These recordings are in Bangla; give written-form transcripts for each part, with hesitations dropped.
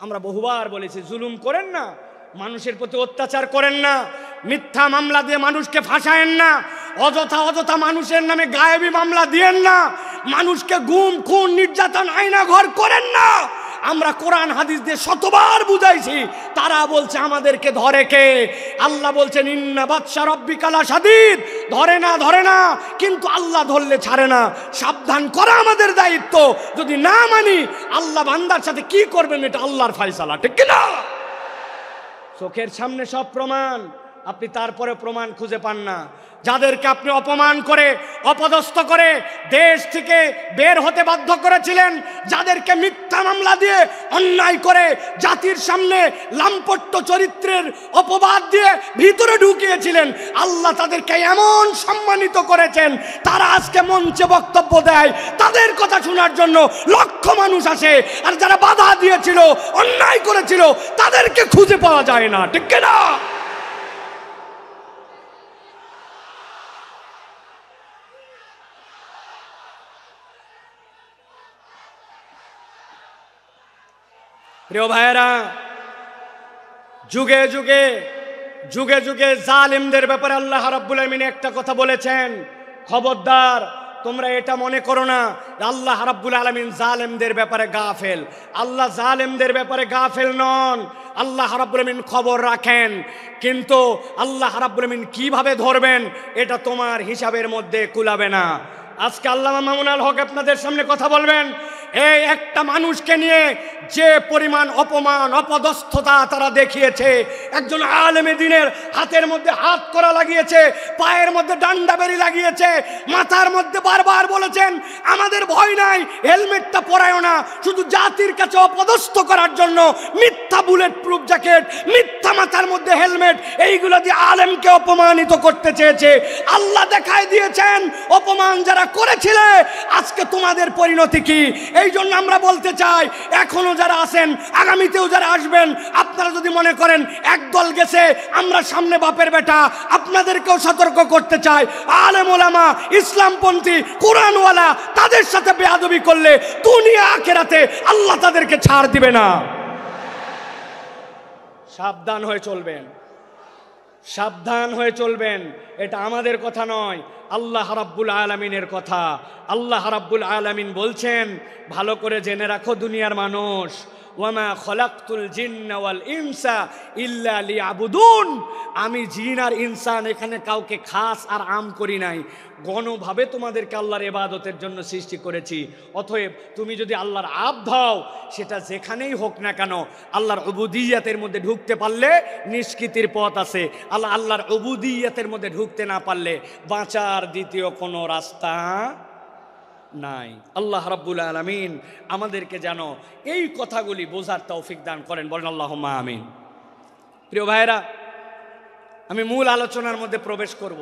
আমরা বহুবার বলেছি, জুলুম করেন না, মানুষের প্রতি অত্যাচার করেন না, মিথ্যা মামলা দিয়ে মানুষকে ফাঁসায়েন না, অযথা মানুষের নামে গায়েবী মামলা দিয়েন না, মানুষকে গুম খুন নির্যাতন আয়না ঘর করেন না। আমরা কোরআন হাদিস দিয়ে শতবার বুঝাইছি, তারা বলছে আমাদেরকে ধরে কে? আল্লাহ বলছেন ইন্না বাতশা রাব্বিকা লাশাদীদ, ধরে না, কিন্তু আল্লাহ ধরলে ছাড়ে না। সাবধান করা আমাদের দায়িত্ব। যদি না মানি, আল্লাহ বান্দার সাথে কি করবেন এটা আল্লাহর ফয়সালা, ঠিক কি না? চোখের সামনে সব প্রমাণ, আপনি তারপরে প্রমাণ খুঁজে পান না। যাদেরকে আপনি অপমান করে অপদস্থ করে দেশ থেকে বের হতে বাধ্য করেছিলেন, যাদেরকে মিথ্যা মামলা দিয়ে অন্যায় করে জাতির সামনে লাম্পট্য চরিত্রের অপবাদ দিয়ে ভিতরে ঢুকিয়েছিলেন, আল্লাহ তাদেরকে এমন সম্মানিত করেছেন, তারা আজকে মঞ্চে বক্তব্য দেয়, তাদের কথা শোনার জন্য লক্ষ মানুষ আসে। আর যারা বাধা দিয়েছিল, অন্যায় করেছিল, তাদেরকে খুঁজে পাওয়া যায় না, ঠিক না? প্রিয় ভাইয়েরা, যুগে যুগে জালিমদের ব্যাপারে আল্লাহ রাব্বুল আলামিন একটা কথা বলেছেন, খবরদার তোমরা এটা মনে করো না আল্লাহ রাব্বুল আলামিন জালেমদের ব্যাপারে গাফেল। আল্লাহ জালেমদের ব্যাপারে গাফেল নন, আল্লাহ রাব্বুল আলামিন খবর রাখেন। কিন্তু আল্লাহ রাব্বুল আলামিন কিভাবে ধরবেন এটা তোমার হিসাবের মধ্যে কুলাবে না। আজকে আল্লামা মামুনুল হক আপনাদের সামনে কথা বলবেন, এই একটা মানুষকে নিয়ে যে পরিমাণ অপমান অপদস্থতা তারা দেখিয়েছে, একজন আলেমে দ্বীনের হাতের মধ্যে হাত করা লাগিয়েছে, পায়ের মধ্যে ডান্ডা বেরি লাগিয়েছে, মাথার মধ্যে বারবার বলেছেন আমাদের ভয় নাই, হেলমেটটা পরায়ও না, শুধু জাতির কাছে অপদস্থ করার জন্য মিথ্যা বুলেট প্রুফ জ্যাকেট, মিথ্যা মাথার মধ্যে হেলমেট, এইগুলো দিয়ে আলেমকে অপমানিত করতে চেয়েছে। আল্লাহ দেখাই দিয়েছেন অপমান যারা করেছিলে আজকে তোমাদের পরিণতি কি। এই জন্য আমরা বলতে চাই, এখনো যারা আছেন, আগামীতেও যারা আসবেন, আপনারা যদি মনে করেন একদল গেছে আমরা সামনে বাপের বেটা, আপনাদেরকেও সতর্ক করতে চাই, আলেম ওলামা ইসলামপন্থী কোরআনওয়ালা তাদের সাথে বেয়াদবি করলে দুনিয়া আখিরাতে আল্লাহ তাদেরকে ছাড় দিবে না। সাবধান হয়ে চলবেন, সাবধান হয়ে চলবেন। এটা আমাদের কথা নয়, আল্লাহ রাব্বুল আলামিনের কথা। আল্লাহ রাব্বুল আলামিন বলছেন, ভালো করে জেনে রাখো দুনিয়ার মানুষ, ওয়ামা খলাকতুল জিন্না ওয়াল ইনসা ইল্লা লিয়াবুদুন, আমি জিন আর ইনসান এখানে কাউকে খাস আর আম করি নাই, গণভাবে তোমাদেরকে আল্লাহর ইবাদতের জন্য সৃষ্টি করেছি। অতএব তুমি যদি আল্লাহর আব্দ হও, সেটা যেখানেই হোক না কেন, আল্লাহর উবুদিয়্যাতের মধ্যে ঢুকতে পারলে নিষ্কৃতির পথ আছে, আল্লাহর উবুদিয়্যাতের মধ্যে ঢুকতে না পারলে বাঁচার দ্বিতীয় কোনো রাস্তা নাই। আল্লাহ রাব্বুল আলামিন আমাদেরকে যেন এই কথাগুলি বোঝার তৌফিক দান করেন, বলেন আল্লাহুম্মা আমিন। প্রিয় ভাইয়েরা, আমি মূল আলোচনার মধ্যে প্রবেশ করব,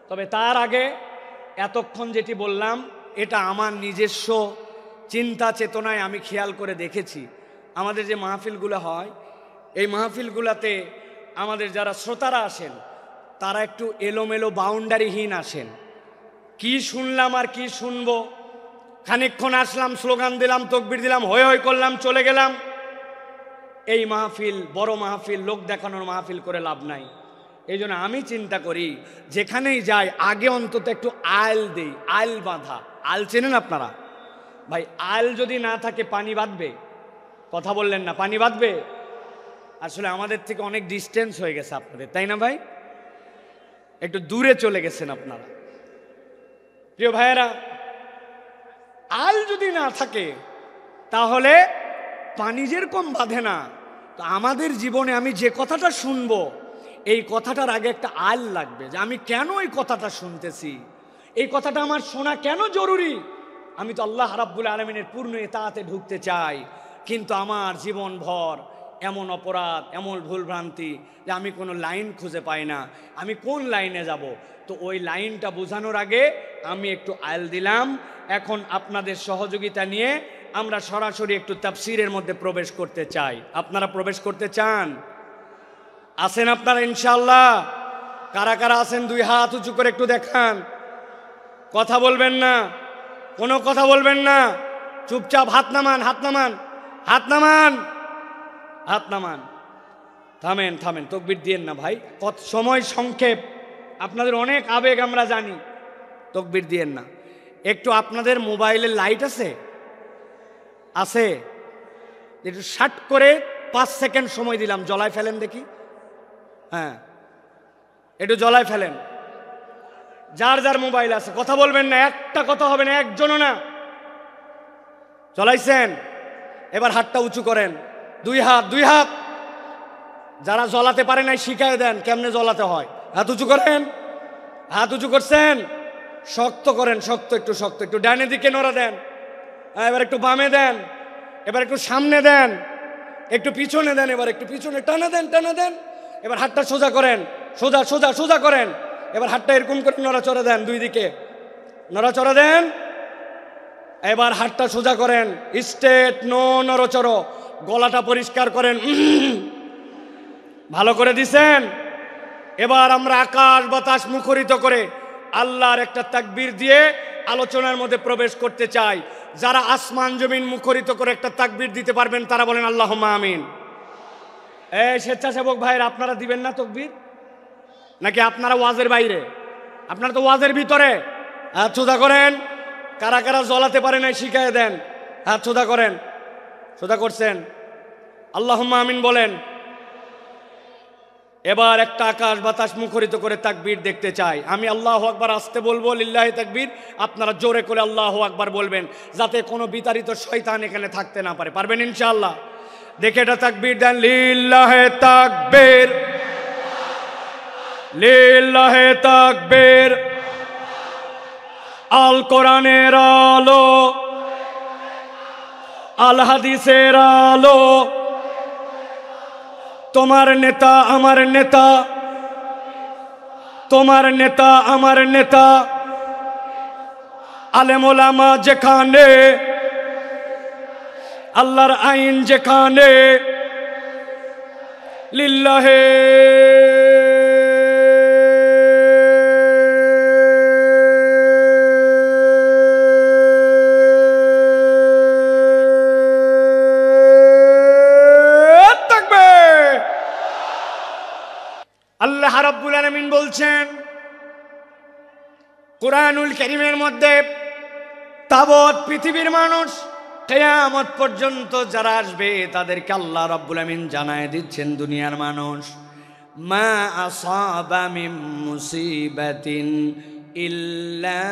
তবে তার আগে এতক্ষণ যেটি বললাম এটা আমার নিজস্ব চিন্তা চেতনায় আমি খেয়াল করে দেখেছি। আমাদের যে মাহফিলগুলো হয়, এই মাহফিলগুলোতে আমাদের যারা শ্রোতারা আসেন তারা একটু এলোমেলো বাউন্ডারিহীন আসেন। কি শুনলাম আর কি শুনবো, খানিকক্ষণ আসলাম, স্লোগান দিলাম, তকবির দিলাম, হই হই করলাম, চলে গেলাম। এই মাহফিল বড় মাহফিল, লোক দেখানোর মাহফিল করে লাভ নাই। এই জন্য আমি চিন্তা করি যেখানেই যাই আগে অন্তত একটু আল দেই, আল বাঁধা। আল চেনেন আপনারা? ভাই আল যদি না থাকে পানি বাঁধবে? কথা বললেন না, পানি বাঁধবে? আসলে আমাদের থেকে অনেক ডিস্টেন্স হয়ে গেছে আপনাদের, তাই না ভাই? একটু দূরে চলে গেছেন আপনারা। প্রিয় ভাইয়েরা, আল যদি না থাকে তাহলে পানি যেরকম বাঁধে না, তো আমাদের জীবনে আমি যে কথাটা শুনবো এই কথাটার আগে একটা আল লাগবে, যে আমি কেন এই কথাটা শুনতেছি, এই কথাটা আমার শোনা কেন জরুরি। আমি তো আল্লাহ রাব্বুল আলামিনের পূর্ণ ইতাআতে ঢুকতে চাই, কিন্তু আমার জীবন ভর এমন অপরাধ, এমন ভুলভ্রান্তি যে আমি কোনো লাইন খুঁজে পাই না, আমি কোন লাইনে যাব। তো ওই লাইনটা বোঝানোর আগে আমি একটু আল দিলাম। এখন আপনাদের সহযোগিতা নিয়ে আমরা সরাসরি একটু তাফসীরের মধ্যে প্রবেশ করতে চাই। আপনারা প্রবেশ করতে চান? আছেন আপনারা ইনশাআল্লাহ? কারা কারা আছেন দুই হাত উঁচু করে একটু দেখান। কথা বলবেন না, কোনো কথা বলবেন না, চুপচাপ হাত নামান, হাত নামান, হাত নামান। হাত নামান, থামেন থামেন, তাকবীর দিয়েন না ভাই, কত সময় সংক্ষেপ, আপনাদের অনেক আবেগ আমরা জানি, তাকবীর দিয়েন না। একটু আপনাদের মোবাইলের লাইট আছে? আছে? একটু শার্ট করে 5 সেকেন্ড সময় দিলাম, জ্বলায় ফেলেন দেখি। হ্যাঁ, একটু জ্বলায় ফেলেন। যার যার মোবাইল আছে কথা বলবেন না, একটা কথা হবে না, একজনও না। জ্বলাইছেন? এবার হাতটা উঁচু করেন, 2 হাত, 2 হাত। যারা জ্বলাতে পারে নাই শিখায় দেন কেমনে জ্বলাতে হয়। হাত উঁচু করেন, হাত উঁচু করছেন, শক্ত করেন, শক্ত, একটু শক্ত, একটু ডাইনের দিকে নড়া দেন, এবার একটু বামে দেন, এবার একটু সামনে দেন, একটু পিছনে দেন, এবার একটু পিছনে টানা দেন, টানা দেন। এবার হাতটা সোজা করেন, সোজা সোজা সোজা করেন। এবার হাতটা এরকম করে নড়াচড়া দেন, 2 দিকে নড়াচড়া দেন। এবার হাতটা সোজা করেন, স্ট্রেট, নো নড়চড়। গলাটা পরিষ্কার করেন, ভালো করে দিছেন। এবার আমরা আকাশ বাতাস মুখরিত করে আল্লাহর একটা তাকবীর দিয়ে আলোচনার মধ্যে প্রবেশ করতে চাই। যারা আসমান জমিন মুখরিত করে একটা তাকবীর দিতে পারবেন তারা বলেন আল্লাহুম্মা আমিন। এই স্বেচ্ছাসেবক ভাইরা, আপনারা দিবেন না তাকবীর? নাকি আপনারা ওয়াজের বাইরে? আপনারা তো ওয়াজের ভিতরে। হাত সোজা করেন। কারা কারা জ্বলাতে পারে নাই শিখায় দেন, হাত সোজা করেন। সোজা করছেন? আল্লাহুম্মা আমিন বলেন। এবার একটা আকাশ বাতাস মুখরিত করে তাকবীর দেখতে চাই। আমি আল্লাহু আকবার আসতে বলবো, লিল্লাহি তাকবীর, আপনারা জোরে করে আল্লাহু আকবার বলবেন, যাতে কোনো বিতাড়িত শয়তান এখানে থাকতে না পারে। পারবেন ইনশাআল্লাহ? দেখে এটা তাকবীর দেন, লিল্লাহি তাকবীর, লিল্লাহি তাকবীর। আল কোরআনের আলো, আল হাদিসের আলো, তোমার নেতা আমার নেতা, তোমার নেতা আমার নেতা, আলেম ওলামা যেখানে, আল্লাহর আইন যেখানে, লিল্লাহে আল্লাহ রাব্বুল আলামিন বলছেন কুরআনুল কারীমের মধ্যে, তাবৎ পৃথিবীর মানুষ কিয়ামত পর্যন্ত যারা আসবে তাদেরকে আল্লাহ রাব্বুল আলামিন জানায় দিচ্ছেন, দুনিয়ার মানুষ, মা আসাবা মিন মুসিবাতিন ইল্লা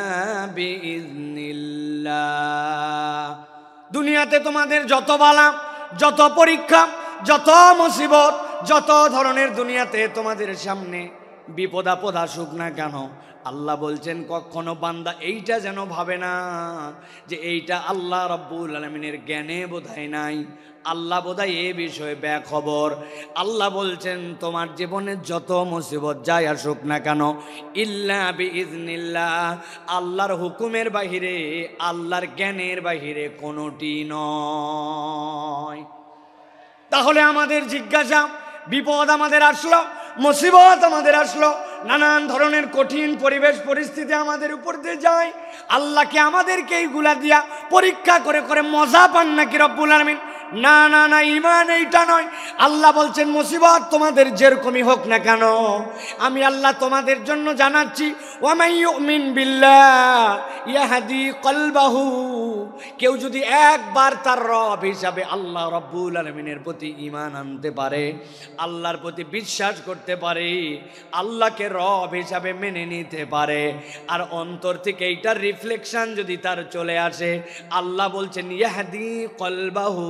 বিইজনিল্লাহ। দুনিয়াতে তোমাদের যত বালা, যত পরীক্ষা, যত মুসিবত, যত ধরনের দুনিয়াতে তোমাদের সামনে বিপদ আপদ আসুক না কেন, আল্লাহ বলছেন কখনো বান্দা এইটা যেন ভাবে না যে এইটা আল্লাহ রাব্বুল আলামিনের জ্ঞানে বোধহয় নাই, আল্লাহ বোধহয় এ বিষয়ে বেখবর। আল্লাহ বলছেন তোমার জীবনে যত মুসিবত যাই আসুক না কেন, ইল্লা বিইজনিল্লাহ, আল্লাহর হুকুমের বাহিরে, আল্লাহর জ্ঞানের বাহিরে কোনোটি নয়। তাহলে আমাদের জিজ্ঞাসা, বিপদ আমাদের আসলো, মুসিবত আমাদের আসলো, নানান ধরনের কঠিন পরিবেশ পরিস্থিতি আমাদের উপর দিয়ে যায়, আল্লাহকে আমাদেরকে এইগুলা দিয়া পরীক্ষা করে করে মজা পান নাকি রব্বুল আলামিন? না না না, ঈমান এইটা নয়। আল্লাহ বলছেন মুসিবত তোমাদের যেরকমই হোক না কেন, আমি আল্লাহ তোমাদের জন্য জানাচ্ছি, ওয়া মান ইউমিন বিল্লাহ ইয়াহদি কলবাহু, কেউ যদি একবার তার রব হিসাবে আল্লাহ রাব্বুল আলামিনের প্রতি ঈমান আনতে পারে, আল্লাহর প্রতি বিশ্বাস করতে পারে, আল্লাহকে রব হিসাবে মেনে নিতে পারে, আর অন্তর থেকে এইটার রিফ্লেকশন যদি তার চলে আসে, আল্লাহ বলছেন ইয়াহদি কলবাহু,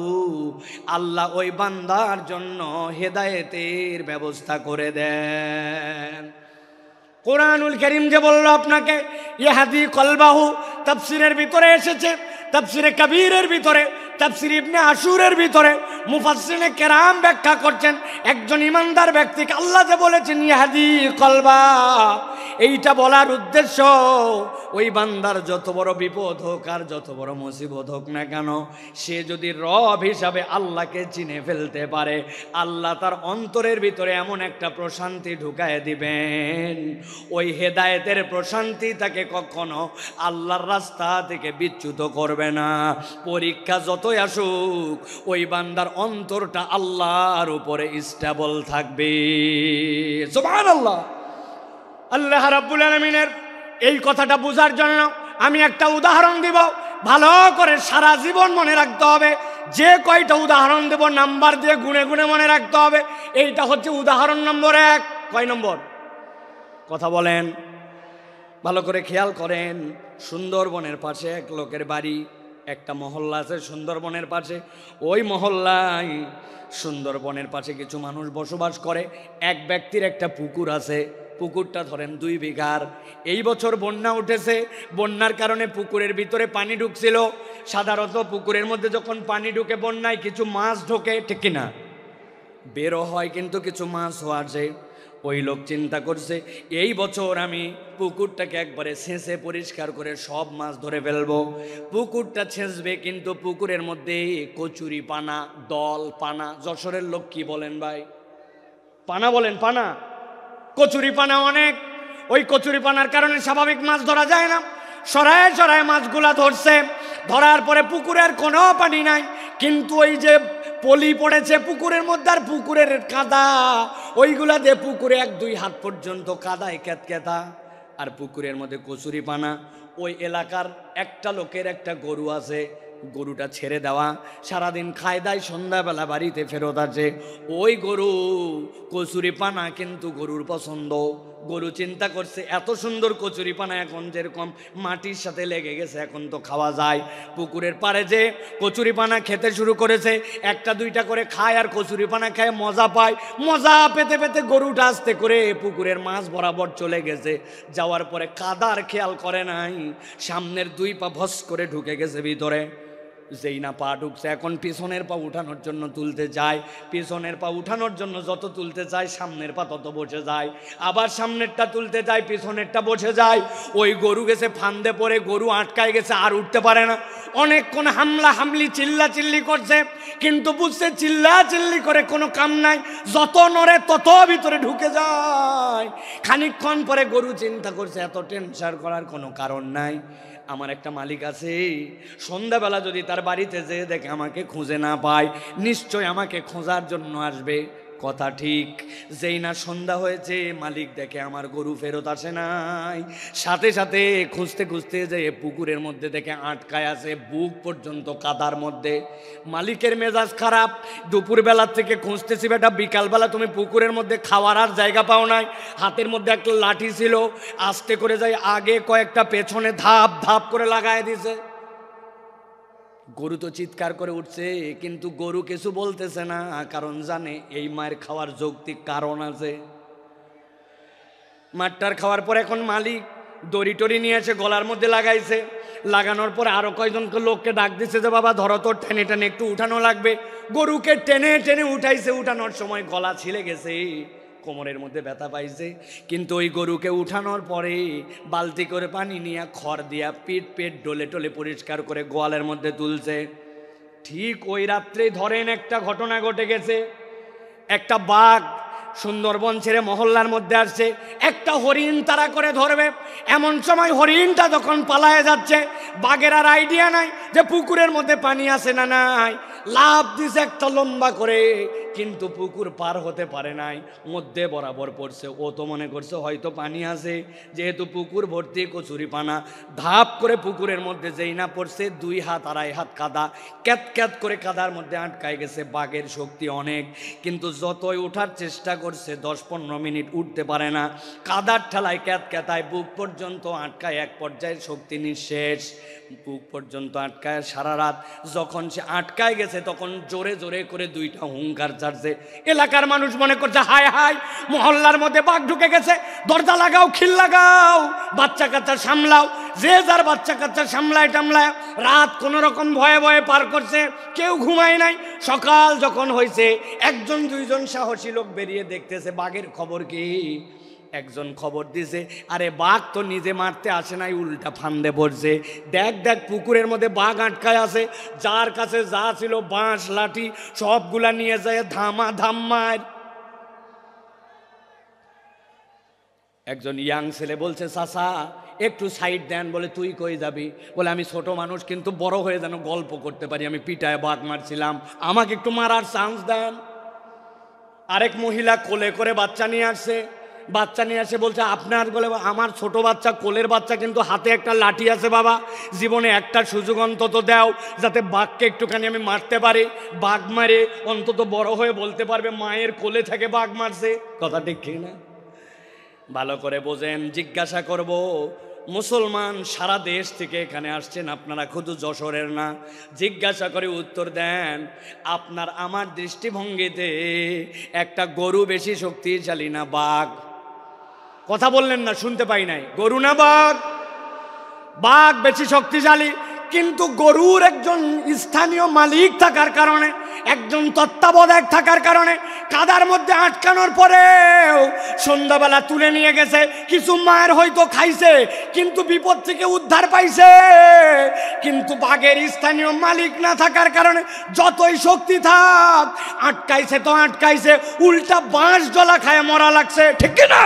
আল্লাহ ওই বান্দার জন্য হেদায়েতের ব্যবস্থা করে দেন। কোরআনুল কারীম যে বলল আপনাকে ইয়াহদি কলবাহু, তাফসীরের ভিতরে এসেছে, তাফসীরে কবীরের ভিতরে, তাফসীর ইবনে আশুরের ভিতরে মুফাসসিরিনে কেরাম ব্যাখ্যা করছেন, একজন ইমানদার ব্যক্তিকে আল্লাহ যে বলেছেন ইয়াহদি কলবা, এইটা বলার উদ্দেশ্য, ওই বান্দার যত বড় বিপদ হোক আর যত বড় মুসিবত হোক না কেন, সে যদি রব হিসাবে আল্লাহকে চিনে ফেলতে পারে, আল্লাহ তার অন্তরের ভিতরে এমন একটা প্রশান্তি ঢুকায় দিবেন, ওই হেদায়েতের প্রশান্তি তাকে কখনো আল্লাহর রাস্তা থেকে বিচ্যুত করবে না। পরীক্ষা যতই আসুক, ওই বান্দার অন্তরটা আল্লাহর উপরে স্টেবল থাকবে। সুবহানাল্লাহ। আল্লাহ রাব্বুল আলামিনের এই কথাটা বোঝার জন্য আমি একটা উদাহরণ দিব, ভালো করে সারা জীবন মনে রাখতে হবে। যে কয়টা উদাহরণ দেব নাম্বার দিয়ে গুনে গুনে মনে রাখতে হবে। এইটা হচ্ছে উদাহরণ নম্বর 1। কয় নম্বর? কথা বলেন, ভালো করে খেয়াল করেন। সুন্দরবনের পাশে এক লোকের বাড়ি, একটা মহল্লা আছে সুন্দরবনের পাশে। ওই মহল্লায় সুন্দরবনের পাশে কিছু মানুষ বসবাস করে। এক ব্যক্তির একটা পুকুর আছে, পুকুরটা ধরেন 2 বিঘার। এই বছর বন্যা উঠেছে, বন্যার কারণে পুকুরের ভিতরে পানি ঢুকছিল। সাধারণত পুকুরের মধ্যে যখন পানি ঢুকে বন্যায় কিছু মাছ ঢোকে, ঠিক কিনা? বেরো হয় কিন্তু কিছু মাছও আছে। ওই লোক চিন্তা করছে, এই বছর আমি পুকুরটাকে একবারে ছেঁচে পরিষ্কার করে সব মাছ ধরে ফেলবো। পুকুরটা ছেঁচবে, কিন্তু পুকুরের মধ্যে কচুরি পানা, দল পানা। যশোরের লোক কি বলেন ভাই? পানা বলেন, পানা, কচুরি পানা অনেক। ওই কচুরি পানার কারণে স্বাভাবিক মাছ ধরা যায় না। সরায় সরায় মাছগুলা ধরছে। ধরার পরে পুকুরের কোনো পানি নাই, কিন্তু ওই যে পলি পড়েছে পুকুরের মধ্যে আর পুকুরের কাদা, ওইগুলা দিয়ে পুকুরে 1-2 হাত পর্যন্ত কাদায় ক্যাতক্যাতা। আর পুকুরের মধ্যে কচুরি পানা। ওই এলাকার একটা লোকের একটা গরু আছে, গরুটা ছেড়ে দেওয়া, সারাদিন খায় দায়, সন্ধ্যাবেলা বাড়িতে ফেরত আসে। ওই গরু কচুরি পানা কিন্তু গরুর পছন্দ। গরু চিন্তা করছে, এত সুন্দর কচুরি পানা এখন যেরকম মাটির সাথে লেগে গেছে, এখন তো খাওয়া যায়। পুকুরের পাড়ে যে কচুরি পানা খেতে শুরু করেছে, 1-2টা করে খায় আর কচুরি পানা খায়, মজা পায়। মজা পেতে পেতে গরুটা আস্তে করে পুকুরের মাছ বরাবর চলে গেছে। যাওয়ার পরে কাদার খেয়াল করে নাই, সামনের 2 পা ভস করে ঢুকে গেছে ভিতরে। যেই না পা ঢুকছে, এখন পিছনের পা উঠানোর জন্য তুলতে যায়। পিছনের পা উঠানোর জন্য যত তুলতে চায়, সামনের পা তত বসে যায়। আবার সামনেরটা তুলতে যায়, পিছনেরটা বসে যায়। ওই গরু গেছে ফান্দে পড়ে, গরু আটকায় গেছে, আর উঠতে পারে না। অনেকক্ষণ হামলা হামলি চিল্লা চিল্লি করছে, কিন্তু বুঝছে চিল্লা চিল্লি করে কোনো কাম নাই। যত নড়ে তত ভিতরে ঢুকে যায়। খানিকক্ষণ পরে গরু চিন্তা করছে, এত টেনশন করার কোনো কারণ নাই। আমার একটা মালিক আছে, সন্ধ্যাবেলা যদি তার বাড়িতে যেয়ে দেখে আমাকে খুঁজে না পায়, নিশ্চয় আমাকে খোঁজার জন্য আসবে। কথা ঠিক। যেই না সন্ধ্যা হয়েছে, মালিক দেখে আমার গরু ফেরত আসে নাই। সাথে সাথে খুঁজতে খুঁজতে যে পুকুরের মধ্যে দেখে আটকায় আছে, বুক পর্যন্ত কাদার মধ্যে। মালিকের মেজাজ খারাপ। দুপুরবেলার থেকে খুঁজতেছি বেটা, বিকালবেলা তুমি পুকুরের মধ্যে খাওয়ার আর জায়গা পাও নাই। হাতের মধ্যে একটা লাঠি ছিল, আস্তে করে যাই আগে কয়েকটা পেছনে ধাপ ধাপ করে লাগায় দিছে। গরু তো চিৎকার করে উঠছে, কিন্তু গরু কিছু বলতেছে না, কারণ জানে এই মায়ের খাওয়ার যৌক্তিক কারণ আছে। মাঠটার খাওয়ার পর এখন মালিক দড়ি টড়ি নিয়ে এসে গলার মধ্যে লাগাইছে। লাগানোর পরে আরো কয়েকজনকে লোককে ডাক দিচ্ছে যে বাবা ধরো তো, টেনে টেনে একটু উঠানো লাগবে। গরুকে টেনে টেনে উঠাইছে। উঠানোর সময় গলা ছিলে গেছে, কোমরের মধ্যে ব্যথা পাইছে। কিন্তু ওই গরুকে উঠানোর পরে বালতি করে পানি নিয়ে খড় দিয়া পিঠ পেট ডলে টলে পরিষ্কার করে গোয়ালের মধ্যে তুলছে। ঠিক ওই রাত্রে ধরেন একটা ঘটনা ঘটে গেছে। একটা বাঘ সুন্দরবন ছেড়ে মহল্লার মধ্যে আসছে, একটা হরিণ তারা করে ধরবে। এমন সময় হরিণটা যখন পালায়ে যাচ্ছে, বাঘের আর আইডিয়া নাই যে পুকুরের মধ্যে পানি আছে না নাই। লাফ দিছে একটা লম্বা করে, কিন্তু পুকুর পার হতে পারে নাই, মধ্যে বরাবর পড়ছে। ও তো মনে করছে হয়তো পানি আছে, যেহেতু পুকুর ভর্তি কচুরি পানা। ধাপ করে পুকুরের মধ্যে যেই না পড়ছে, 2 হাত 2.5 হাত কাদা, ক্যাত ক্যাত করে কাদার মধ্যে আটকায় গেছে। বাঘের শক্তি অনেক, কিন্তু যতই ওঠার চেষ্টা করছে 10-15 মিনিট উঠতে পারে না। কাদার ঠেলায় ক্যাত ক্যাতায় বুক পর্যন্ত আটকায়, এক পর্যায়ে শক্তি নিঃশেষ। বুক পর্যন্ত আটকায় সারা রাত। যখন সে আটকায় গেছে, তখন জোরে জোরে করে 2টা হুঙ্কার ছাড়ছে। এলাকার মানুষ মনে করছে হায় হায়, মহল্লার মধ্যে বাঘ ঢুকে গেছে, দরজা লাগাও, খিল লাগাও, বাচ্চা কাচ্চা সামলাও। যে যার বাচ্চা কাচ্চা সামলায় টামলায় রাত কোনো রকম ভয়ে ভয়ে পার করছে, কেউ ঘুমায় নাই। সকাল যখন হয়েছে, 1-2জন সাহসী লোক বেরিয়ে দেখতেছে বাঘের খবর কি। একজন খবর দিছে, আরে বাঘ তো নিজে মারতে আসে নাই, উল্টা ফান্দে পড়ছে। দেখ দেখ পুকুরের মধ্যে বাঘ আটকায় আছে, যার কাছে যা ছিল বাঁশ লাঠি সবগুলা নিয়ে যায় ধামা ধাম মার। একজন ইয়াং ছেলে বলছে, চাচা একটু সাইড দেন। বলে তুই কই যাবি? বলে আমি ছোট মানুষ, কিন্তু বড় হয়ে যেন গল্প করতে পারি, আমি পিটায় বাঘ মারছিলাম, আমাকে একটু মারার চান্স দেন। আরেক মহিলা কোলে করে বাচ্চা নিয়ে আসছে, বাচ্চা নিয়ে আসে বলছে আপনার বলে আমার ছোট বাচ্চা, কোলের বাচ্চা, কিন্তু হাতে একটা লাঠি আছে বাবা, জীবনে একটা সুযোগ অন্তত দাও যাতে বাঘকে একটুখানি আমি মারতে পারি। বাঘ মারে অন্তত বড় হয়ে বলতে পারবে মায়ের কোলে থেকে বাঘ মারছে। কথা ঠিক না? ভালো করে বোঝেন, জিজ্ঞাসা করব, মুসলমান সারা দেশ থেকে এখানে আসছেন, আপনারা শুধু যশোরের না, জিজ্ঞাসা করে উত্তর দেন, আপনার আমার দৃষ্টিভঙ্গিতে একটা গরু বেশি শক্তিশালী না বাঘ? কথা বললেন না, শুনতে পাই নাই। গরু না বাঘ? বাঘ বেশি শক্তিশালী, কিন্তু গরুর একজন স্থানীয় মালিক থাকার কারণে, একজন তত্ত্বাবধায়ক থাকার কারণে কাদার মধ্যে আটকানোর পরেও সন্ধ্যাবেলা তুলে নিয়ে গেছে, কিছু মায়ের হয়তো খাইছে, কিন্তু বিপদ থেকে উদ্ধার পাইছে। কিন্তু বাঘের স্থানীয় মালিক না থাকার কারণে যতই শক্তি থাক, আটকাইছে তো আটকাইছে, উল্টা বাঁশ জলা খায় মরা লাগছে। ঠিক না?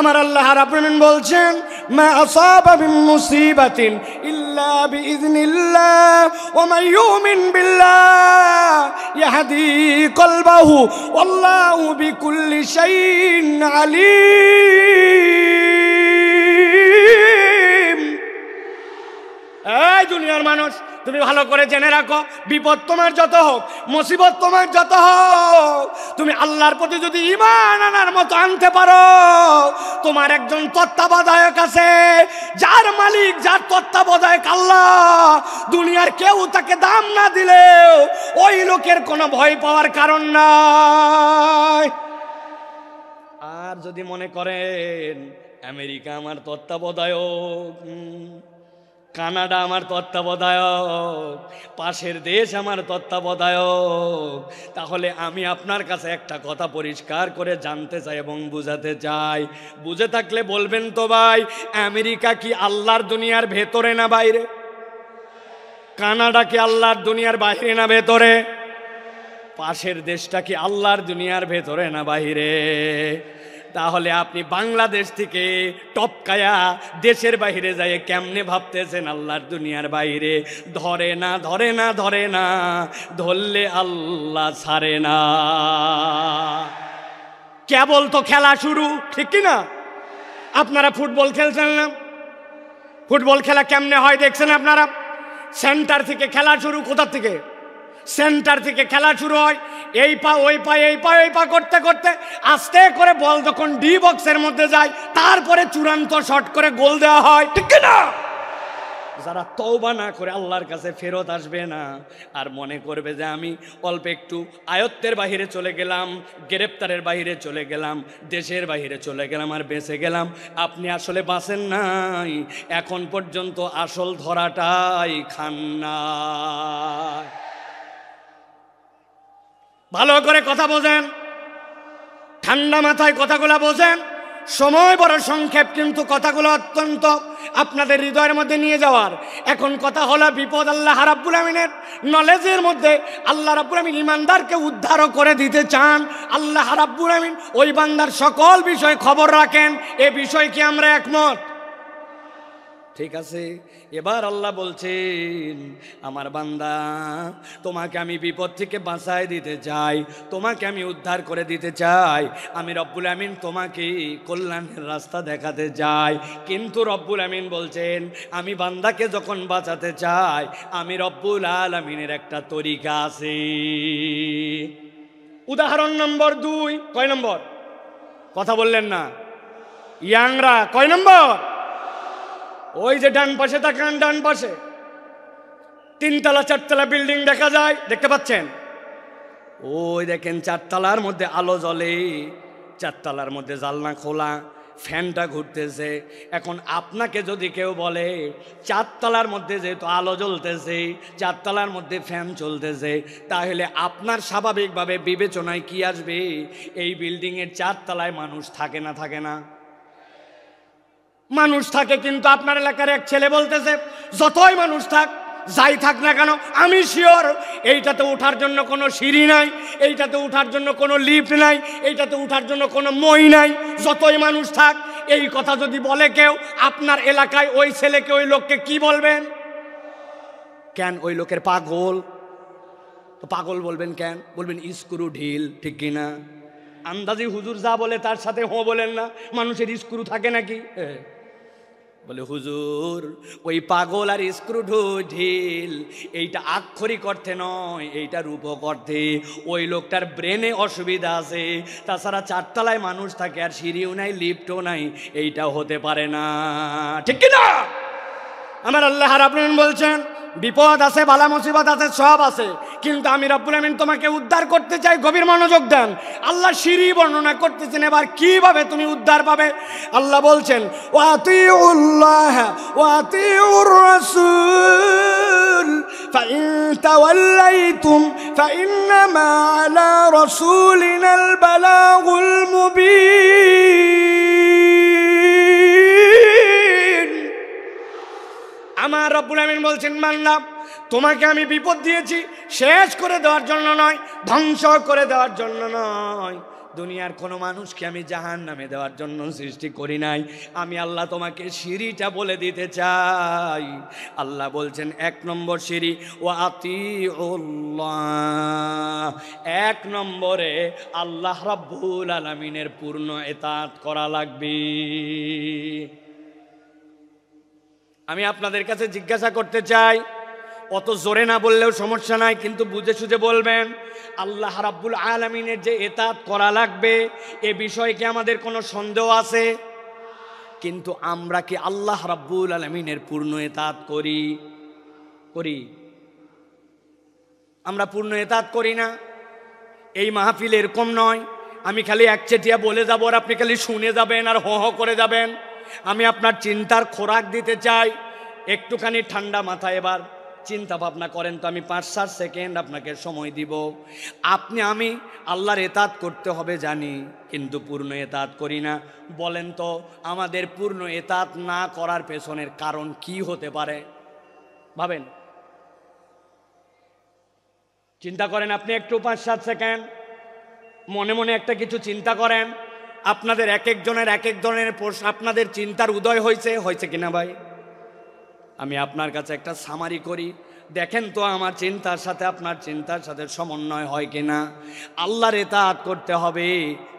আমার আল্লাহ রাব্বুল আলামিন বলছেন, মা আসাবা মিন মুসিবাতিন ইল্লা বিইذنিল্লাহ ওয়া মান ইউমিন বিল্লাহ ইয়াহদি কলবাহু ওয়াল্লাহু বিকুল্লি শাইইন আলিম। এই দুনিয়ার মানুষ, তুমি ভালো করে জেনে রাখো, বিপদ তোমার যত হোক, মুসিবত তোমার যত হোক, তুমি আল্লাহর প্রতি যদি ঈমান আনার মতো আনতে পারো, তোমার একজন তত্ত্বাবধায়ক আছে, যার মালিক, যার তত্ত্বাবধায়ক আল্লাহ। দুনিয়ার কেউ তাকে দাম না দিলেও ওই লোকের কোনো ভয় পাওয়ার কারণ নাই। আর যদি মনে করেন আমেরিকা আমার তত্ত্বাবধায়ক, কানাডা আমার তত্ত্বাবধায়ক, পাশের দেশ আমার তত্ত্বাবধায়ক, তাহলে আমি আপনার কাছে একটা কথা পরিষ্কার করে জানতে চাই এবং বুঝাতে চাই। বুঝে থাকলে বলবেন তো ভাই, আমেরিকা কি আল্লাহর দুনিয়ার ভেতরে না বাইরে? কানাডা কি আল্লাহর দুনিয়ার বাইরে না ভেতরে? পাশের দেশটা কি আল্লাহর দুনিয়ার ভেতরে না বাইরে? তাহলে আপনি বাংলাদেশ থেকে টপকায়া দেশের বাইরে যায় কেমনে ভাবতেছেন আল্লাহর দুনিয়ার বাইরে? ধরে না, ধরে না, ধরে না, ধরলে আল্লাহ ছাড়ে না। কেবল তো খেলা শুরু, ঠিক কি না? আপনারা ফুটবল খেলছেন না? ফুটবল খেলা কেমনে হয় দেখছেন আপনারা? সেন্টার থেকে খেলা শুরু। কোথা থেকে? সেন্টার থেকে খেলা শুরু হয়, এই পা ওই পা, এই পা ওই পা করতে করতে আস্তে করে বল যখন ডি বক্সের মধ্যে যায়, তারপরে চূড়ান্ত শট করে গোল দেওয়া হয়, ঠিক না? যারা তওবা না করে আল্লাহর কাছে ফেরত আসবে না, আর মনে করবে যে আমি অল্প একটু আয়ত্তের বাহিরে চলে গেলাম, গ্রেপ্তারের বাহিরে চলে গেলাম, দেশের বাহিরে চলে গেলাম আর বেঁচে গেলাম, আপনি আসলে বাঁচেন নাই। এখন পর্যন্ত আসল ধরাটাই খান না। ভালো করে কথা বোঝেন, ঠান্ডা মাথায় কথাগুলো বোঝেন। সময় বড় সংক্ষেপ, কিন্তু কথাগুলো অত্যন্ত আপনাদের হৃদয়ের মধ্যে নিয়ে যাওয়ার। এখন কথা হলো বিপদ আল্লাহ রাব্বুল আমিনের নলেজের মধ্যে। আল্লাহ রাব্বুল আমিন ইমানদারকে উদ্ধারও করে দিতে চান। আল্লাহ রাব্বুল আমিন ওই বান্দার সকল বিষয় খবর রাখেন। এ বিষয় কি আমরা একমত? ঠিক আছে। এবার আল্লাহ বলছেন, আমার বান্দা, তোমাকে আমি বিপদ থেকে বাঁচায় দিতে চাই, তোমাকে আমি উদ্ধার করে দিতে চাই। আমি রব্বুল আমিন তোমাকে কল্যাণের রাস্তা দেখাতে চাই। কিন্তু রব্বুল আমিন বলছেন, আমি বান্দাকে যখন বাঁচাতে চাই, আমি রব্বুল আলামিনের একটা তরিকা আছে। উদাহরণ নম্বর 2। কয় নম্বর? কথা বললেন না ইয়াংরা? কয় নম্বর? ওই যে ডান পাশে তাকান, ডান পাশে 3 তলা 4 তলা বিল্ডিং দেখা যায়, দেখতে পাচ্ছেন? ওই দেখেন 4 তলার মধ্যে আলো জ্বলে, 4 তলার মধ্যে জানলা খোলা, ফ্যানটা ঘুরতেছে। এখন আপনাকে যদি কেউ বলে চারতলার মধ্যে যেহেতু আলো জ্বলতেছে, চারতলার মধ্যে ফ্যান চলতেছে, তাহলে আপনার স্বাভাবিকভাবে বিবেচনায় কি আসবে? এই বিল্ডিংয়ের চারতলায় মানুষ থাকে না থাকে না? মানুষ থাকে, কিন্তু আপনার এলাকার এক ছেলে বলতেছে যতই মানুষ থাক, যাই থাক না কেন, আমি শিওর এইটাতে ওঠার জন্য কোনো সিঁড়ি নাই, এইটাতে ওঠার জন্য কোনো লিফট নাই, এইটাতে ওঠার জন্য কোনো মই নাই, যতই মানুষ থাক। এই কথা যদি বলে কেউ আপনার এলাকায়, ওই ছেলেকে, ওই লোককে কি বলবেন? কেন? ওই লোকের পাগল। তো পাগল বলবেন কেন? বলবেন স্ক্রু ঢিল, ঠিক কিনা? আন্দাজি হুজুর যা বলে তার সাথে হো বলেন না। মানুষের স্ক্রু থাকে নাকি? বলে হুজুর ওই পাগল আর স্ক্রু ঢিল এইটা আক্ষরিক অর্থে নয়, এইটা রূপক অর্থে। ওই লোকটার ব্রেনে অসুবিধা আছে, তাছাড়া চারতলায় মানুষ থাকে আর সিঁড়িও নাই, লিফটও নাই, এইটাও হতে পারে না, ঠিক কিনা? আমার আল্লাহ রাব্বুল আলামিন বলছেন বিপদ আছে, বালা মুসিবত আছে, সব আছে, কিন্তু আমি রব্বুল আমিন তোমাকে উদ্ধার করতে চাই। গভীর মনোযোগ দেন। আল্লাহ সিঁড়ি বর্ণনা করতেছেন, এবার কিভাবে তুমি উদ্ধার পাবে। আল্লাহ বলছেন ওয়াতিউল্লাহ ওয়াতিউর রাসূল ফাইন তাওয়াল্লাইতুম ফাইন্নামা আলা রাসূলিনাল বালাগুল মুবিন। আমার রব্বুল আমিন বলছেন বান্দা তোমাকে আমি বিপদ দিয়েছি শেষ করে দেওয়ার জন্য নয়, ধ্বংস করে দেওয়ার জন্য নয়। দুনিয়ার কোনো মানুষকে আমি জাহান্নামে দেওয়ার জন্য সৃষ্টি করি নাই। আমি আল্লাহ তোমাকে সিঁড়িটা বলে দিতে চাই। আল্লাহ বলছেন 1 নম্বর সিঁড়ি ওয়াতিউল্লাহ, 1 নম্বরে আল্লাহ রাব্বুল আলামিনের পূর্ণ ইতাআত করা লাগবে। আমি আপনাদের কাছে জিজ্ঞাসা করতে চাই, অত জোরে না বললেও সমস্যা নাই, কিন্তু বুঝে সুঝে বলবেন। আল্লাহ রাব্বুল আলামিনের যে ইতাআত করা লাগবে এ বিষয়ে কি আমাদের কোনো সন্দেহ আছে? কিন্তু আমরা কি আল্লাহ রাব্বুল আলামিনের পূর্ণ ইতাআত করি? আমরা পূর্ণ ইতাআত করি না। এই মাহফিল এরকম নয় আমি খালি একচেটিয়া বলে যাব আর আপনি খালি শুনে যাবেন আর হো হো করে যাবেন। আমি আপনার চিন্তার খোরাক দিতে চাই। একটুখানি ঠান্ডা মাথায় এবার চিন্তা ভাবনা করেন তো। আমি 5-7 সেকেন্ড আপনাকে সময় দিব। আমি আল্লাহর ইতাআত করতে হবে জানি, কিন্তু পূর্ণ ইতাআত করি না। বলেন তো আমাদের পূর্ণ ইতাআত না করার পেছনের কারণ কি হতে পারে? ভাবেন, চিন্তা করেন। আপনি একটু 5-7 সেকেন্ড মনে মনে একটা কিছু চিন্তা করেন। আপনাদের এক একজনের এক এক ধরনের আপনাদের চিন্তার উদয় হয়েছে কিনা ভাই? আমি আপনার কাছে একটা সামারি করি, দেখেন তো আমার চিন্তার সাথে আপনার চিন্তার সাথে সমন্বয় হয় কিনা। আল্লাহর ইতাআত করতে হবে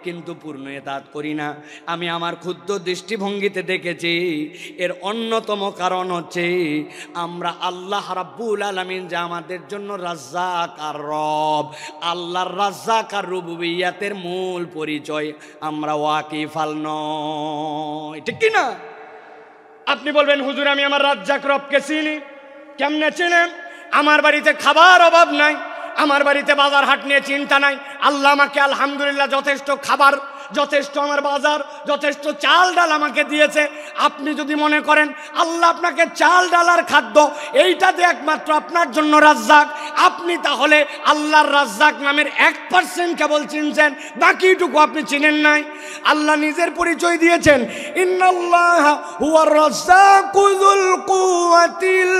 কিন্তু পূর্ণ ইতাআত করি না। আমি আমার ক্ষুদ্র দৃষ্টিভঙ্গিতে দেখেছি এর অন্যতম কারণ হচ্ছে আমরা আল্লাহ রাব্বুল আলামিন যে আমাদের জন্য রাজ্জাক আর রব, আল্লাহর রাজ্জাক আর রুবুবিয়্যাতের মূল পরিচয় আমরা ওয়াকিফাল নয়, ঠিক কিনা? আপনি বলবেন হুজুর আমি আমার রাজ্জাক রবকে চিনি। কেমনে চিনেন? আমার বাড়িতে খাবার অভাব নাই, আমার বাড়িতে বাজার হাট নিয়ে চিন্তা নাই। আল্লাহ আমাকে আলহামদুলিল্লাহ যথেষ্ট খাবার, যথেষ্ট আমার বাজার, যথেষ্ট চাল ডাল আমাকে দিয়েছে। আপনি যদি মনে করেন আল্লাহ আপনাকে চাল ডাল আর খাদ্য এইটাতে একমাত্র আপনার জন্য রাজ্জাক, আপনি তাহলে আল্লাহর রাজ্জাক নামের 1% কেবল চিনছেন, বাকিটুকু আপনি চিনেন নাই। আল্লাহ নিজের পরিচয় দিয়েছেন, ইন্নাল্লাহ হুয়ার রাজ্জাকু যুল কুওয়াতিল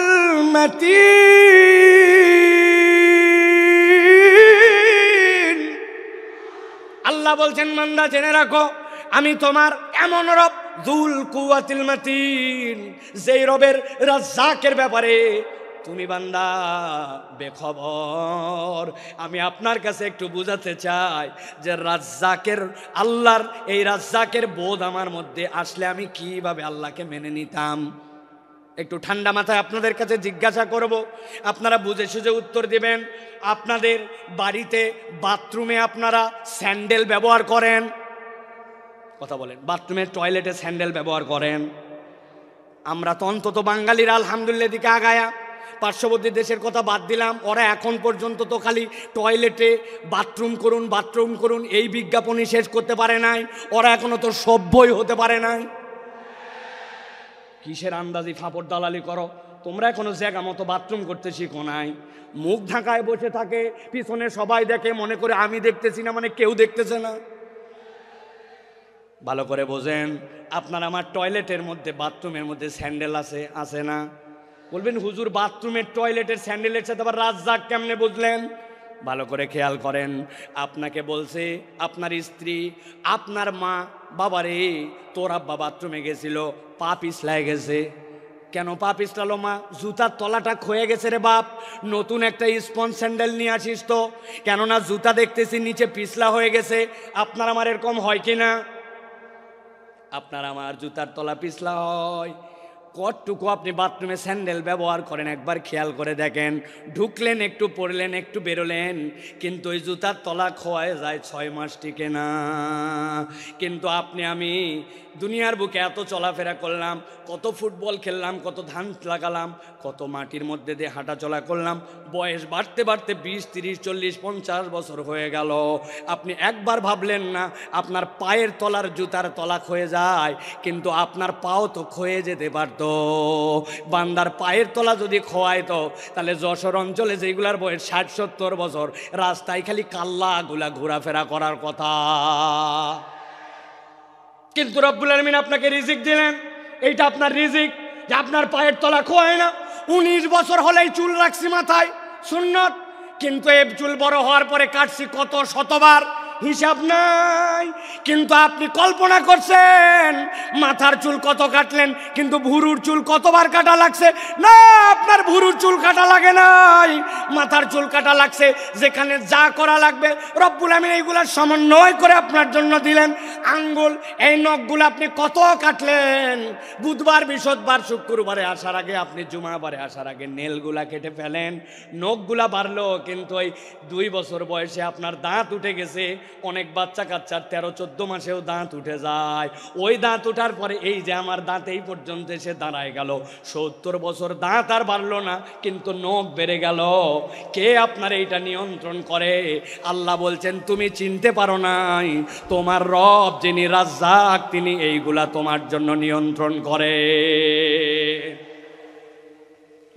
মাতিন। আল্লাহ বলছেন বান্দা জেনে রাখো আমি তোমার এমন রব যুল কুওয়াতিল মাতিন, যেই রবের রাজ্জাকের ব্যাপারে তুমি বান্দা বেখবর। আমি আপনার কাছে একটু বুঝাতে চাই যে রাজ্জাকের আল্লাহর এই রাজ্জাকের বোধ আমার মধ্যে আসলে আমি কিভাবে আল্লাহকে মেনে নিতাম। একটু ঠান্ডা মাথায় আপনাদের কাছে জিজ্ঞাসা করব, আপনারা বুঝে সুঝে উত্তর দিবেন। আপনাদের বাড়িতে বাথরুমে আপনারা স্যান্ডেল ব্যবহার করেন? কথা বলেন। বাথরুমে টয়লেটে স্যান্ডেল ব্যবহার করেন? আমরা তো অন্তত বাঙালিরা আলহামদুলিল্লাহ দিকে আগায়া পার্শ্ববর্তী দেশের কথা বাদ দিলাম, ওরা এখন পর্যন্ত তো খালি টয়লেটে বাথরুম করুন এই বিজ্ঞাপনই শেষ করতে পারে নাই। ওরা এখনো তো সভ্যই হতে পারে নাই। কিসের আন্দাজি ফাপড় দালালি করো? তোমরা এখনো জায়গা মতো বাথরুম করতে শিখো নাই। মুখ ঢাকায় বসে থাকে, পিছনে সবাই দেখে, মনে করে আমি দেখতেছি না মানে কেউ দেখতেছে না। ভালো করে বোঝেন, আপনার আমার টয়লেটের মধ্যে বাথরুমের মধ্যে স্যান্ডেল আছে না? বলবেন হুজুর বাথরুমের টয়লেটের স্যান্ডেলের সাথে আবার রাজ্জাক কেমনে বুঝলেন? ভালো করে খেয়াল করেন, আপনাকে বলছে আপনার স্ত্রী, আপনার মা, বাবারে তোর আব্বা বাথরুমে গেছিল, পা পিছলায় গেছে। কেন পা পিছলালো মা? জুতার তলাটা ক্ষয়ে গেছে রে বাপ, নতুন একটা স্পঞ্জ স্যান্ডেল নিয়ে আসিস তো, কেননা জুতা দেখতেছি নিচে পিছলা হয়ে গেছে। আপনার আমার এরকম হয় কি না? আপনার আমার জুতার তলা পিছলা হয়। কতটুকু আপনি বাথরুমে স্যান্ডেল ব্যবহার করেন একবার খেয়াল করে দেখেন। ঢুকলেন একটু, পড়লেন একটু, বেরোলেন, কিন্তু ওই জুতার তলা খোয়ায় যায় 6 মাস টিকে না। কিন্তু আপনি আমি দুনিয়ার বুকে এত চলাফেরা করলাম, কত ফুটবল খেললাম, কত ধান লাগালাম, কত মাটির মধ্যে দিয়ে হাঁটা চলা করলাম, বয়স বাড়তে বাড়তে 20, 30, 40, 50 বছর হয়ে গেল। আপনি একবার ভাবলেন না আপনার পায়ের তলার জুতার তলা ক্ষয়ে যায়, কিন্তু আপনার পাও তো ক্ষয়ে যেতে পারত। বান্দার পায়ের তলা যদি খোয়াইতো তাহলে যশোর অঞ্চলে যেগুলার বয়স 60-70 বছর, রাস্তায় খালি কাল্লাগুলা ঘোরাফেরা করার কথা। কিন্তু রব্বুল আলামিন আপনাকে রিজিক দিলেন, এইটা আপনার রিজিক যে আপনার পায়ের তলা খোয়ায় না। 19 বছর হলেই চুল রাখছি মাথায়, সুন্নত, কিন্তু এই চুল বড় হওয়ার পরে কাটছি কত শতবার, হিসাব নাই। কিন্তু আপনি কল্পনা করছেন মাথার চুল কত কাটলেন, কিন্তু ভুরুর চুল কতবার কাটা লাগছে? না, আপনার ভুরুর চুল কাটা লাগে নাই, মাথার চুল কাটা লাগছে। যেখানে যা করা লাগবে রব্বুল আমিন এইগুলার সমন্বয় করে আপনার জন্য দিলেন। আঙ্গুল, এই নখগুলো আপনি কত কাটলেন, বুধবার, বৃহস্পতিবার, শুক্রবারে আসার আগে, আপনি জুমাবারে আসার আগে নেলগুলা কেটে ফেলেন, নখগুলা বাড়লো। কিন্তু ওই 2 বছর বয়সে আপনার দাঁত উঠে গেছে। অনেক বাচ্চা কাচ্চার 13-14 মাসেও দাঁত উঠে যায়। ওই দাঁত উঠার পরে এই যে আমার দাঁত এই পর্যন্ত এসে দাঁড়ায় গেল, 70 বছর দাঁত আর বাড়লো না, কিন্তু নখ বেড়ে গেল। কে আপনার এইটা নিয়ন্ত্রণ করে? আল্লাহ বলছেন তুমি চিনতে পারো নাই, তোমার রব যিনি রাজ্জাক তিনি এইগুলা তোমার জন্য নিয়ন্ত্রণ করে।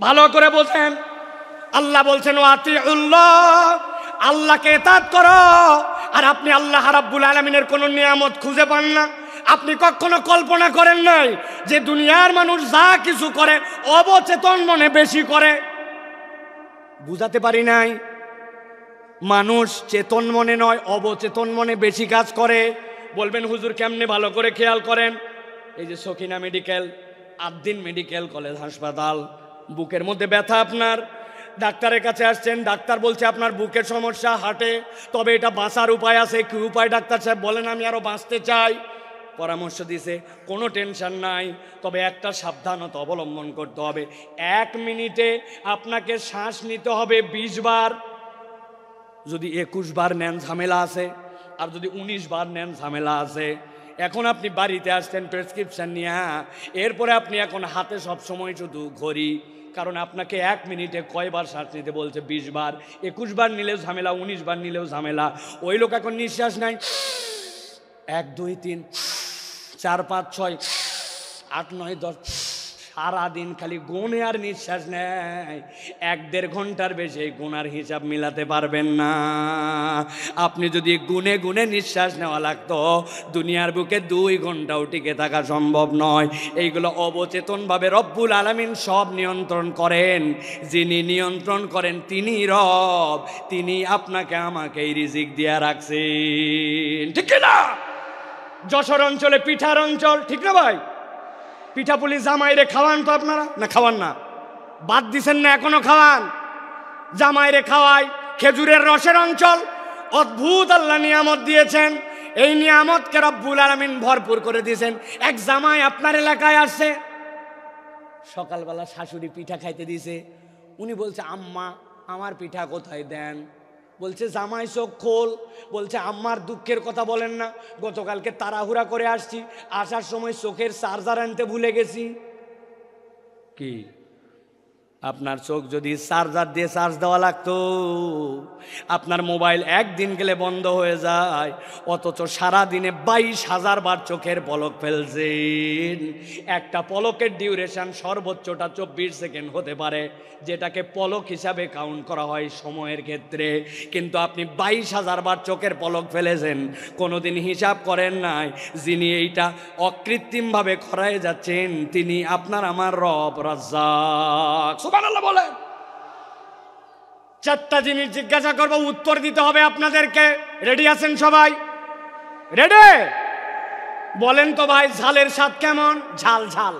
ভালো করে বোঝেন, আল্লাহ বলছেন ওয়াতিউল্লাহ, আল্লাহকে ইতাআত করো। আর আপনি আল্লাহ রাব্বুল আলামিনের কোন নিয়ামত খুঁজে পান না? আপনি কখনো কল্পনা করেন নাই যে দুনিয়ার মানুষ যা কিছু করে অবচেতন মনে বেশি করে? বুঝাতে পারি নাই? মানুষ চেতন মনে নয়, অবচেতন মনে বেশি কাজ করে। বলবেন হুজুর কেমনে? ভালো করে খেয়াল করেন। এই যে Sakhina medical, Ad-din medical college হাসপাতাল, বুকের মধ্যে ব্যথা, আপনার ডাক্তারের কাছে আসছেন, ডাক্তার বলছে আপনার বুকের সমস্যা, হার্টে, তবে এটা বাঁচার উপায় আছে। কি উপায় ডাক্তার সাহেব? বলেন আমি আরো বাঁচতে চাই। পরামর্শ দিছে, কোনো টেনশন নাই, তবে একটা সাবধানতা অবলম্বন করতে হবে। 1 মিনিটে আপনাকে শ্বাস নিতে হবে 20 বার। যদি 21 বার নেন ঝামেলা আছে, আর যদি 19 বার নেন ঝামেলা আছে। এখন আপনি বাড়িতে আসছেন প্রেসক্রিপশন নিয়ে, এরপরে আপনি এখন হাতে সব সময় শুধু ঘড়ি, কারণ আপনাকে 1 মিনিটে কয়বার শ্বাস নিতে বলছে? 20 বার। 21 বার নিলেও ঝামেলা, 19 বার নিলেও ঝামেলা। ওই লোক এখন নিঃশ্বাস নাই, 1, 2, 3, 4, 5, 6, 8, 9, 10, সারাদিন খালি গুনে আর নিঃশ্বাস নেয়। 1-1.5 ঘন্টার বেশি গুনার হিসাব মিলাতে পারবেন না। আপনি যদি গুনে গুনে নিঃশ্বাস নেওয়া লাগতো, দুনিয়ার বুকে 2 ঘন্টাও টিকে থাকা সম্ভব নয়। এইগুলো অবচেতনভাবে রব্বুল আলামিন সব নিয়ন্ত্রণ করেন। যিনি নিয়ন্ত্রণ করেন তিনি রব, তিনি আপনাকে আমাকে এই রিজিক দিয়া রাখছেন, ঠিক না? যশোর অঞ্চলে পিঠার অঞ্চল, ঠিক না ভাই? পিঠাপুলি জামাইরে খাওয়ান তো আপনারা, না খাওয়ান না? বাদ দিছেন না? এখনো খাওয়ান, জামাইরে খাওয়াই। খেজুরের রসের অঞ্চল, অদ্ভুত আল্লাহ নিয়ামত দিয়েছেন। এই নিয়ামতকে রব্বুল আলামিন ভরপুর করে দিয়েছেন। এক জামাই আপনার এলাকায় আসছে, সকালবেলা শাশুড়ি পিঠা খাইতে দিছে। উনি বলছে আম্মা আমার পিঠা কোথায় দেন? বলছে জামাই চোখ খোল। বলছে আম্মার দুঃখের কথা বলেন না, গতকালকে তাড়াহুড়া করে আসছি, আসার সময় চোখের চার্জার আনতে ভুলে গেছি। কি আপনার চোখ যদি চার্জার দিয়ে চার্জ দেওয়া লাগতো, আপনার মোবাইল একদিন গেলে বন্ধ হয়ে যায়, অথচ সারাদিনে 22,000 বার চোখের পলক ফেলছেন। একটা পলকের ডিউরেশন সর্বোচ্চটা 24 সেকেন্ড হতে পারে, যেটাকে পলক হিসাবে কাউন্ট করা হয় সময়ের ক্ষেত্রে। কিন্তু আপনি 22,000 বার চোখের পলক ফেলেছেন, কোনোদিন হিসাব করেন নাই। যিনি এইটা অকৃত্রিমভাবে করায় যাচ্ছেন তিনি আপনার আমার রব রাজ্জাক। সুবহানাল্লাহ বলেন। 4টা জিনিস জিজ্ঞাসা করব, উত্তর দিতে হবে আপনাদেরকে। রেডি আছেন সবাই? রেডি? বলেন তো ভাই, ঝালের স্বাদ কেমন? ঝাল ঝাল।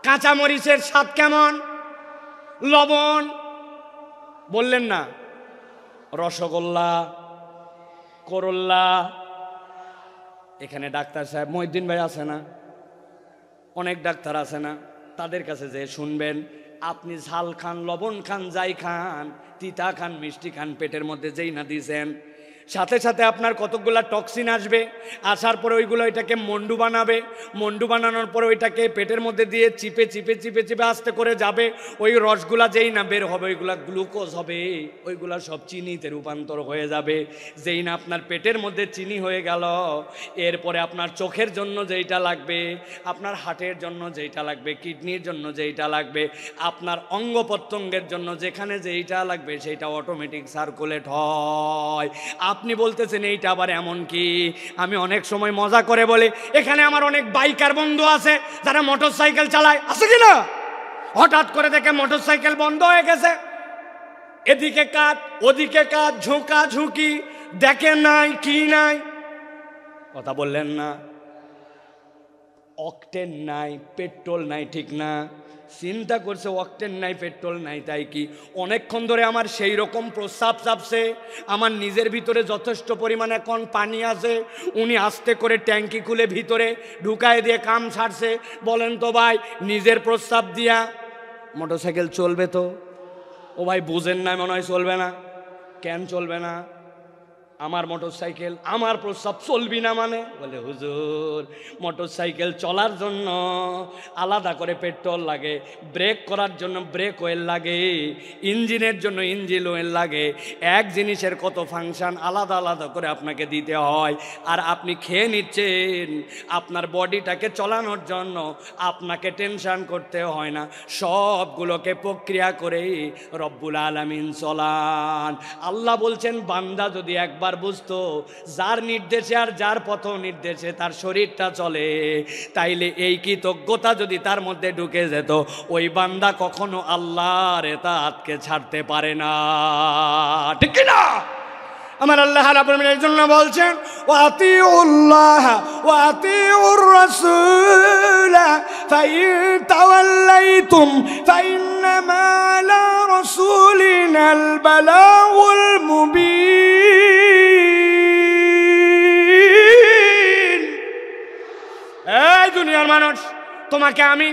কাঁচা মরিচের স্বাদ কেমন? লবণ। বললেন না? রসগোল্লা, করল্লা। এখানে ডাক্তার সাহেব মহিউদ্দিন ভাই আছে না? অনেক ডাক্তার আছে না? তাদের কাছে যে শুনবেন, আপনি ঝাল খান, লবণ খান, যাই খান, তিতা খান, মিষ্টি খান, পেটের মধ্যে যেই না দিয়েছেন, সাথে সাথে আপনার কতকগুলা টক্সিন আসবে। আসার পরে ওইগুলো এটাকে মন্ডু বানাবে। মন্ডু বানানোর পরে ওইটাকে পেটের মধ্যে দিয়ে চিপে চিপে চিপে চিপে আস্তে করে যাবে। ওই রসগুলা যেই না বের হবে, ওইগুলা গ্লুকোজ হবে, ওইগুলা সব চিনিতে রূপান্তর হয়ে যাবে। যেই না আপনার পেটের মধ্যে চিনি হয়ে গেল, এরপরে আপনার চোখের জন্য যেইটা লাগবে, আপনার হার্টের জন্য যেইটা লাগবে, কিডনির জন্য যেইটা লাগবে, আপনার অঙ্গ প্রত্যঙ্গের জন্য যেখানে যেইটা লাগবে সেইটা অটোমেটিক সার্কুলেট হয়। আপনি বলতেছেন এইটা আবার এমন কি? আমি অনেক সময় মজা করে বলি, এখানে আমার অনেক বাইকার বন্ধু আছে যারা মোটরসাইকেল চালায়, আছে কি না? হঠাৎ করে দেখে মোটরসাইকেল বন্ধ হয়ে গেছে, এদিকে কাট ওদিকে কাট, ঝুঁকা ঝুঁকি, দেখে নাই কি নাই। কথা বললেন না? অকটেন নাই, পেট্রোল নাই, ঠিক না? চিন্তা করছে অকটেন নাই, পেট্রোল নাই, তাই কি অনেকক্ষণ ধরে আমার সেই রকম প্রস্রাব চাপছে, আমার নিজের ভিতরে যথেষ্ট পরিমাণে এখন পানি আছে, উনি আস্তে করে ট্যাঙ্কি খুলে ভিতরে ঢুকায় দিয়ে কাম ছাড়ছে। বলেন তো ভাই, নিজের প্রস্রাব দিয়া মোটরসাইকেল চলবে তো? ও ভাই বুঝেন না, মনে হয় চলবে না। কেন চলবে না? আমার মোটরসাইকেল, আমার প্রস্রাব চলবি না মানে? বলে হুজুর, মোটরসাইকেল চলার জন্য আলাদা করে পেট্রোল লাগে, ব্রেক করার জন্য ব্রেক অয়েল লাগে, ইঞ্জিনের জন্য ইঞ্জিন অয়েল লাগে। এক জিনিসের কত ফাংশন আলাদা আলাদা করে আপনাকে দিতে হয়। আর আপনি খেয়ে নিচ্ছেন, আপনার বডিটাকে চলানোর জন্য আপনাকে টেনশন করতে হয় না, সবগুলোকে প্রক্রিয়া করে রব্বুল আলামিন চলান। আল্লাহ বলছেন, বান্দা যদি একবার বুঝতো যার নির্দেশে আর যার পথ নির্দেশে তার শরীরটা চলে, তাইলে এই কৃতজ্ঞতা যদি তার মধ্যে ঢুকে যেত, ওই বান্দা কখনো আল্লাহর ইতাআতকে ছাড়তে পারে না, ঠিক না? আমার আল্লাহ রাব্বুল আলামিন এর জন্য বলছেন, ওয়াতিউল্লাহ ওয়াতিউর রাসূল ফাইন তাওয়াল্লাইতুম ফাইন্নামা আলা রাসূলিনাল বালাগুল মুবিন। এই দুনিয়ার মানুষ, তোমাকে আমি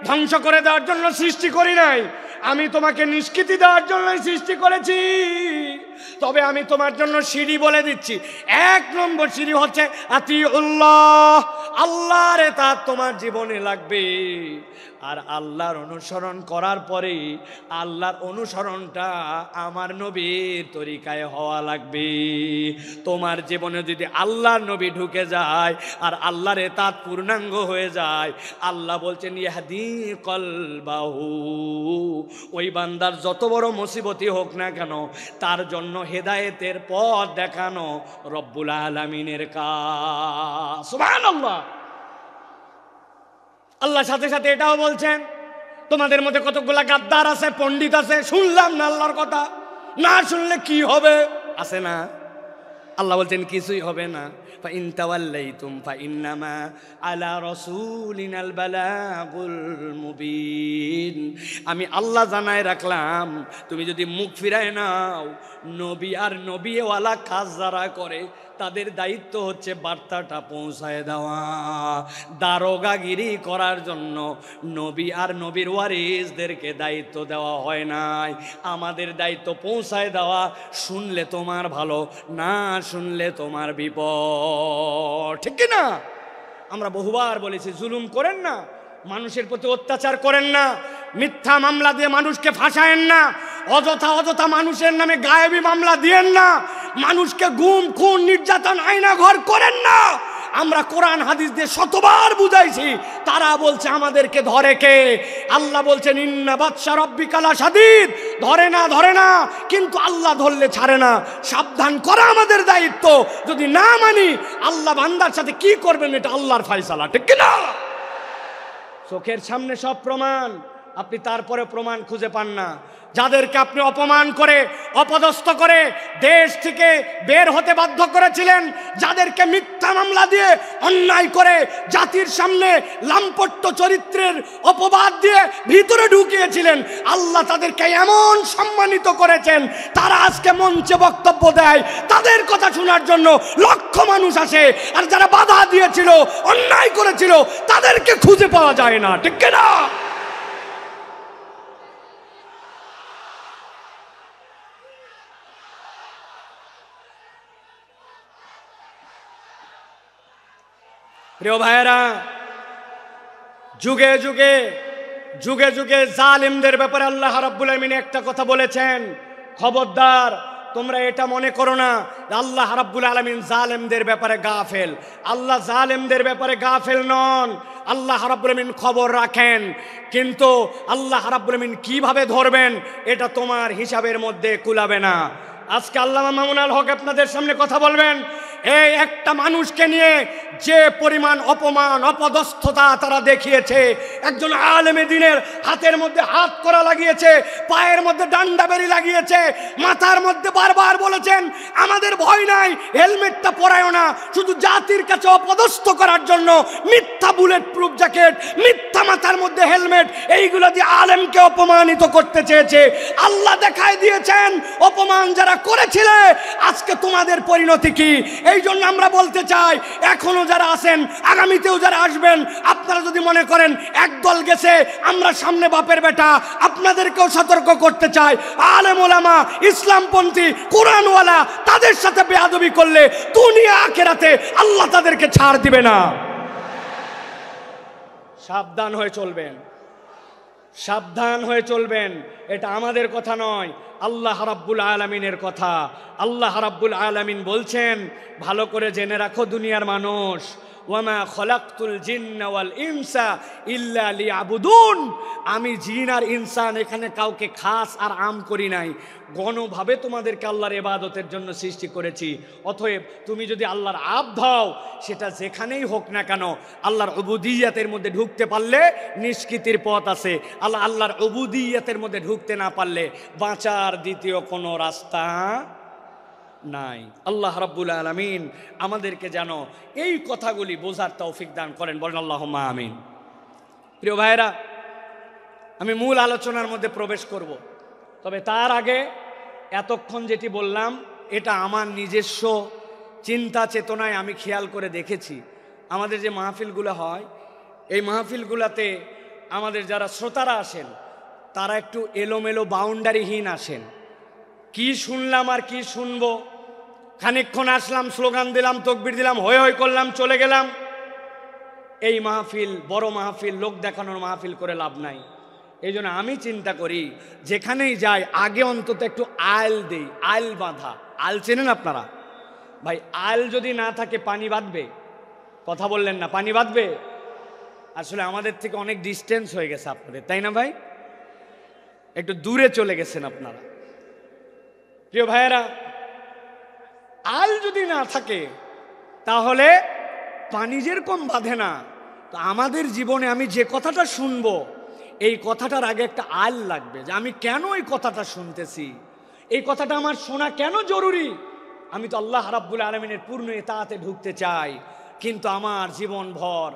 ধ্বংস করে দেওয়ার জন্য সৃষ্টি করি নাই, আমি তোমাকে নিষ্কৃতি দেওয়ার জন্যই সৃষ্টি করেছি। তবে আমি তোমার জন্য সিঁড়ি বলে দিচ্ছি। 1 নম্বর সিঁড়ি হচ্ছে আতিউল্লাহ, আল্লাহর ইতাআত তোমার জীবনে লাগবে। আর আল্লাহর অনুসরণ করার পরে আল্লাহর অনুসরণটা আমার নবীর তরিকায় হওয়া লাগবে। তোমার জীবনে যদি আল্লাহর নবী ঢুকে যায় আর আল্লাহর ইতাআত পূর্ণাঙ্গ হয়ে যায়, আল্লাহ বলছেন ইয়াহদি কলবাহু, ওই বান্দার যত বড় মুসিবতই হোক না কেন, তার জন্য হেদায়েতের পথ দেখানো রব্বুল আলামিনের কাজ। সুবহানাল্লাহ। আল্লাহ সাথে সাথে এটাও বলছেন, তোমাদের মধ্যে কতগুলা গাদ্দার আছে, পণ্ডিত আছে, শুনলাম না আল্লাহর কথা, না শুনলে কি হবে? আছে না? আল্লাহ বলছেন কিছুই হবে না। ফাইন তাওয়াল্লাইতুম ফাইন্নামা আলা রাসূলিনাল বালাগুল মুবিন। আমি আল্লাহ জানায় রাখলাম, তুমি যদি মুখ ফিরায় নাও, নবী আর নবীওয়ালা কাজ যারা করে তাদের দায়িত্ব হচ্ছে বার্তাটা পৌঁছায় দেওয়া। দারোগাগিরি করার জন্য নবী আর নবীর ওয়ারিসদেরকে দায়িত্ব দেওয়া হয় নাই। আমাদের দায়িত্ব পৌঁছায় দেওয়া। শুনলে তোমার ভালো, না শুনলে তোমার বিপদ, ঠিক না? আমরা বহুবার বলেছি, জুলুম করেন না, মানুষের প্রতি অত্যাচার করেন না। মিথ্যা মামলা দিয়ে মানুষকে ফাঁসায়েন না, অযথা মানুষের নামে গায়েবী মামলা দিয়েন না, মানুষকে গুম খুন নির্যাতন আয়না ঘর করেন না। আমরা কোরআন হাদিস দিয়ে শতবার বুঝাইছি, তারা বলছে আমাদেরকে ধরে কে? আল্লাহ বলছেন ইন্না বাতশা রাব্বিকা লাশাদীদ, ধরে না, কিন্তু আল্লাহ ধরলে ছাড়ে না। সাবধান করা আমাদের দায়িত্ব। যদি না মানি আল্লাহ বান্দার সাথে কি করবেন এটা আল্লাহর ফয়সালা, ঠিক কি না? চোখের সামনে সব প্রমাণ, আপনি তারপরে প্রমাণ খুঁজে পান না। যাদেরকে আপনি অপমান করে অপদস্থ করে দেশ থেকে বের হতে বাধ্য করেছিলেন, যাদেরকে মিথ্যা মামলা দিয়ে অন্যায় করে জাতির সামনে লাম্পট্য চরিত্রের অপবাদ দিয়ে ভিতরে ঢুকিয়েছিলেন, আল্লাহ তাদেরকে এমন সম্মানিত করেছেন, তারা আজকে মঞ্চে বক্তব্য দেয়, তাদের কথা শোনার জন্য লক্ষ মানুষ আসে। আর যারা বাধা দিয়েছিল, অন্যায় করেছিল, তাদেরকে খুঁজে পাওয়া যায় না, ঠিক না? প্রিয় ভাইয়েরা, যুগে যুগে জালিমদের ব্যাপারে আল্লাহ রাব্বুল আলামিন একটা কথা বলেছেন, খবরদার তোমরা এটা মনে করো না আল্লাহ রাব্বুল আলামিন জালেমদের ব্যাপারে গাফেল। আল্লাহ জালেমদের ব্যাপারে গাফেল নন, আল্লাহ রাব্বুল আলামিন খবর রাখেন। কিন্তু আল্লাহ রাব্বুল আলামিন কিভাবে ধরবেন এটা তোমার হিসাবের মধ্যে কুলাবে না। আজকে আল্লামা মামুন আল হক আপনাদের সামনে কথা বলবেন, এই একটা মানুষকে নিয়ে যে পরিমাণ অপমান অপদস্থতা তারা দেখিয়েছে, একজন আলেমে দ্বীনের হাতের মধ্যে হাত করা লাগিয়েছে, পায়ের মধ্যে ডান্ডা বেরি লাগিয়েছে, মাথার মধ্যে বারবার বলেছেন আমাদের ভয় নাই, হেলমেটটা পরায়ও না, শুধু জাতির কাছে অপদস্থ করার জন্য মিথ্যা বুলেট প্রুফ জ্যাকেট, মিথ্যা মাথার মধ্যে হেলমেট, এইগুলো দিয়ে আলেমকে অপমানিত করতে চেয়েছে। আল্লাহ দেখায় দিয়েছেন অপমান যারা করেছিলে আজকে তোমাদের পরিণতি কি। এই জন্য আমরা বলতে চাই, এখনো যারা আছেন, আগামীতেও যারা আসবেন, আপনারা যদি মনে করেন একদল গেছে আমরা সামনে বাপের বেটা, আপনাদেরকেও সতর্ক করতে চাই, আলেম ওলামা ইসলামপন্থী কোরআনওয়ালা তাদের সাথে বেয়াদবি করলে দুনিয়া আখিরাতে আল্লাহ তাদেরকে ছাড় দিবে না। সাবধান হয়ে চলবেন। এটা আমাদের কথা নয়, আল্লাহ রাব্বুল আলামিনের কথা। আল্লাহ রাব্বুল আলামিন বলছেন, ভালো করে জেনে রাখো দুনিয়ার মানুষ, ওয়ামা খলাকতুল জিন্না ওয়াল ইনসা ইল্লা লিয়াবুদুন, আমি জিন আর ইনসান এখানে কাউকে খাস আর আম করি নাই, গণভাবে তোমাদেরকে আল্লাহর ইবাদতের জন্য সৃষ্টি করেছি। অতএব তুমি যদি আল্লাহর আবদ হও, সেটা যেখানেই হোক না কেন, আল্লাহর উবুদিয়্যাতের মধ্যে ঢুকতে পারলে নিষ্কৃতির পথ আছে, আল্লাহর উবুদিয়্যাতের মধ্যে ঢুকতে না পারলে বাঁচার দ্বিতীয় কোনো রাস্তা নাই। আল্লাহ রাব্বুল আলামিন আমাদেরকে যেন এই কথাগুলি বোঝার তৌফিক দান করেন, বলেন আল্লাহুম্মা আমিন। প্রিয় ভাইয়েরা, আমি মূল আলোচনার মধ্যে প্রবেশ করব, তবে তার আগে এতক্ষণ যেটি বললাম এটা আমার নিজস্ব চিন্তা চেতনায় আমি খেয়াল করে দেখেছি। আমাদের যে মাহফিলগুলো হয়, এই মাহফিলগুলোতে আমাদের যারা শ্রোতারা আসেন তারা একটু এলোমেলো বাউন্ডারিহীন আসেন। কি শুনলাম আর কি শুনবো, খানিকক্ষণ আসলাম, স্লোগান দিলাম, তকবির দিলাম, হই হই করলাম, চলে গেলাম। এই মাহফিল বড় মাহফিল, লোক দেখানোর মাহফিল করে লাভ নাই। এই জন্য আমি চিন্তা করি যেখানেই যাই আগে অন্তত একটু আইল দেই, আইল বাঁধা। আইল চেনেন আপনারা? ভাই আইল যদি না থাকে পানি বাঁধবে? কথা বললেন না, পানি বাঁধবে? আসলে আমাদের থেকে অনেক ডিস্টেন্স হয়ে গেছে আপনাদের, তাই না ভাই? একটু দূরে চলে গেছেন আপনারা। প্রিয় ভাইয়েরা, আইল যদি না থাকে তাহলে পানি যেরকম বাঁধে না, তো আমাদের জীবনে আমি যে কথাটা শুনবো এই কথাটার আগে একটা আইল লাগবে, যে আমি কেন এই কথাটা শুনতেছি, এই কথাটা আমার শোনা কেন জরুরি। আমি তো আল্লাহ রাব্বুল আলামিনের পূর্ণ ইতাআতে ঢুকতে চাই, কিন্তু আমার জীবন ভর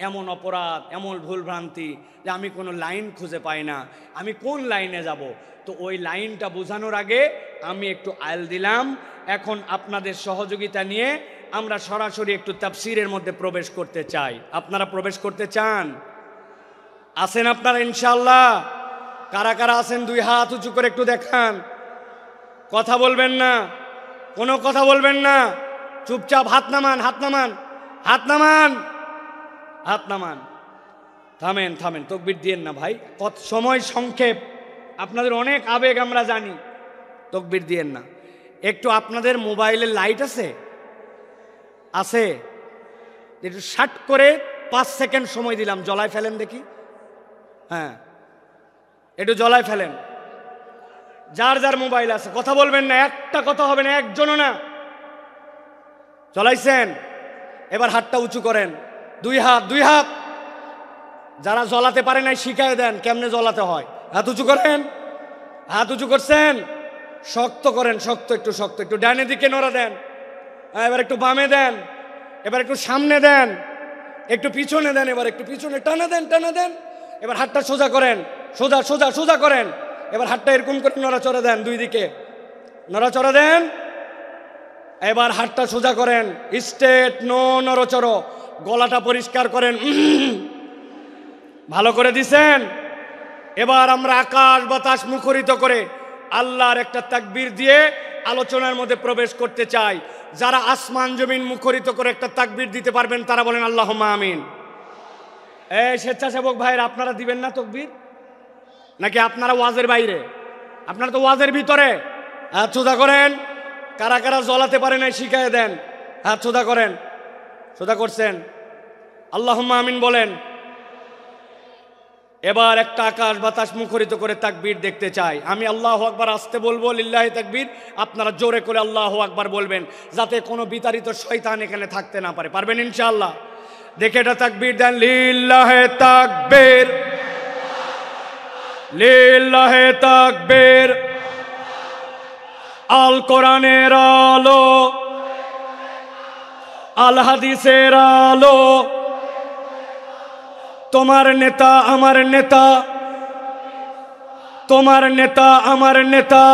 এমন অপরাধ, এমন ভুলভ্রান্তি যে আমি কোনো লাইন খুঁজে পাই না, আমি কোন লাইনে যাব। তো ওই লাইনটা বোঝানোর আগে আমি একটু আইল দিলাম। এখন আপনাদের সহযোগিতা নিয়ে আমরা সরাসরি একটু তাফসীরের মধ্যে প্রবেশ করতে চাই। আপনারা প্রবেশ করতে চান? আছেন আপনারা ইনশাআল্লাহ? কারা কারা আছেন দুই হাত উঁচু করে একটু দেখান। কথা বলবেন না, কোনো কথা বলবেন না, চুপচাপ হাত নামান, হাত নামান, হাত নামান, হাত নামান। থামেন থামেন, তকবির দিয়েন না ভাই, কত সময় সংক্ষেপ, আপনাদের অনেক আবেগ আমরা জানি, তকবির দিয়েন না। একটু আপনাদের মোবাইলের লাইট আছে আছে একটু শার্ট করে 5 সেকেন্ড সময় দিলাম, জ্বলায় ফেলেন দেখি। হ্যাঁ, একটু জ্বলায় ফেলেন। যার যার মোবাইল আছে কথা বলবেন না, একটা কথা হবে না, একজনও না। জ্বলাইছেন? এবার হাতটা উঁচু করেন, 2 হাত 2 হাত। যারা জ্বলাতে পারে নাই শিখাই দেন কেমনে জ্বলাতে হয়। হাত উঁচু করেন, হাত উঁচু করছেন, শক্ত করেন, শক্ত, একটু শক্ত, একটু ডানে দিকে নড়া দেন, এবার একটু বামে দেন, এবার একটু সামনে দেন, একটু পিছনে দেন, এবার একটু পিছনে টানা দেন, টানা দেন। এবার হাতটা সোজা করেন, সোজা সোজা সোজা করেন। এবার হাতটা এরকম করে নড়াচড়া দেন, 2 দিকে নড়াচড়া দেন। এবার হাতটা সোজা করেন, স্ট্রেট, নো নড়চড়। গলাটা পরিষ্কার করেন, ভালো করে দিছেন। এবার আমরা আকাশ বাতাস মুখরিত করে আল্লাহর একটা তাকবীর দিয়ে আলোচনার মধ্যে প্রবেশ করতে চাই। যারা আসমান জমিন মুখরিত করে একটা তাকবীর দিতে পারবেন তারা বলেন আল্লাহুম্মা আমিন। এই স্বেচ্ছাসেবক ভাইরা, আপনারা দিবেন না তাকবীর? নাকি আপনারা ওয়াজের বাইরে? আপনারা তো ওয়াজের ভিতরে। হাত সোজা করেন। কারা কারা জ্বলাতে পারে নাই শিখায় দেন, হাত সোজা করেন। সোজা করছেন? আল্লাহুম্মা আমিন বলেন। এবার একটা আকাশ বাতাস মুখরিত করে তাকবীর দেখতে চাই। আমি আল্লাহু আকবার আসতে বলবো, লিল্লাহি তাকবীর, আপনারা জোরে করে আল্লাহু আকবার বলবেন, যাতে কোনো বিতাড়িত শয়তান এখানে থাকতে না পারে। পারবেন ইনশাআল্লাহ? দেখে এটা তাকবীর দেন, লিল্লাহি তাকবীর, লিল্লাহি তাকবীর। আল কোরআনের আলো, আল হাদিসের আলো, তোমার নেতা আমার নেতা, তোমার নেতা আমার নেতা।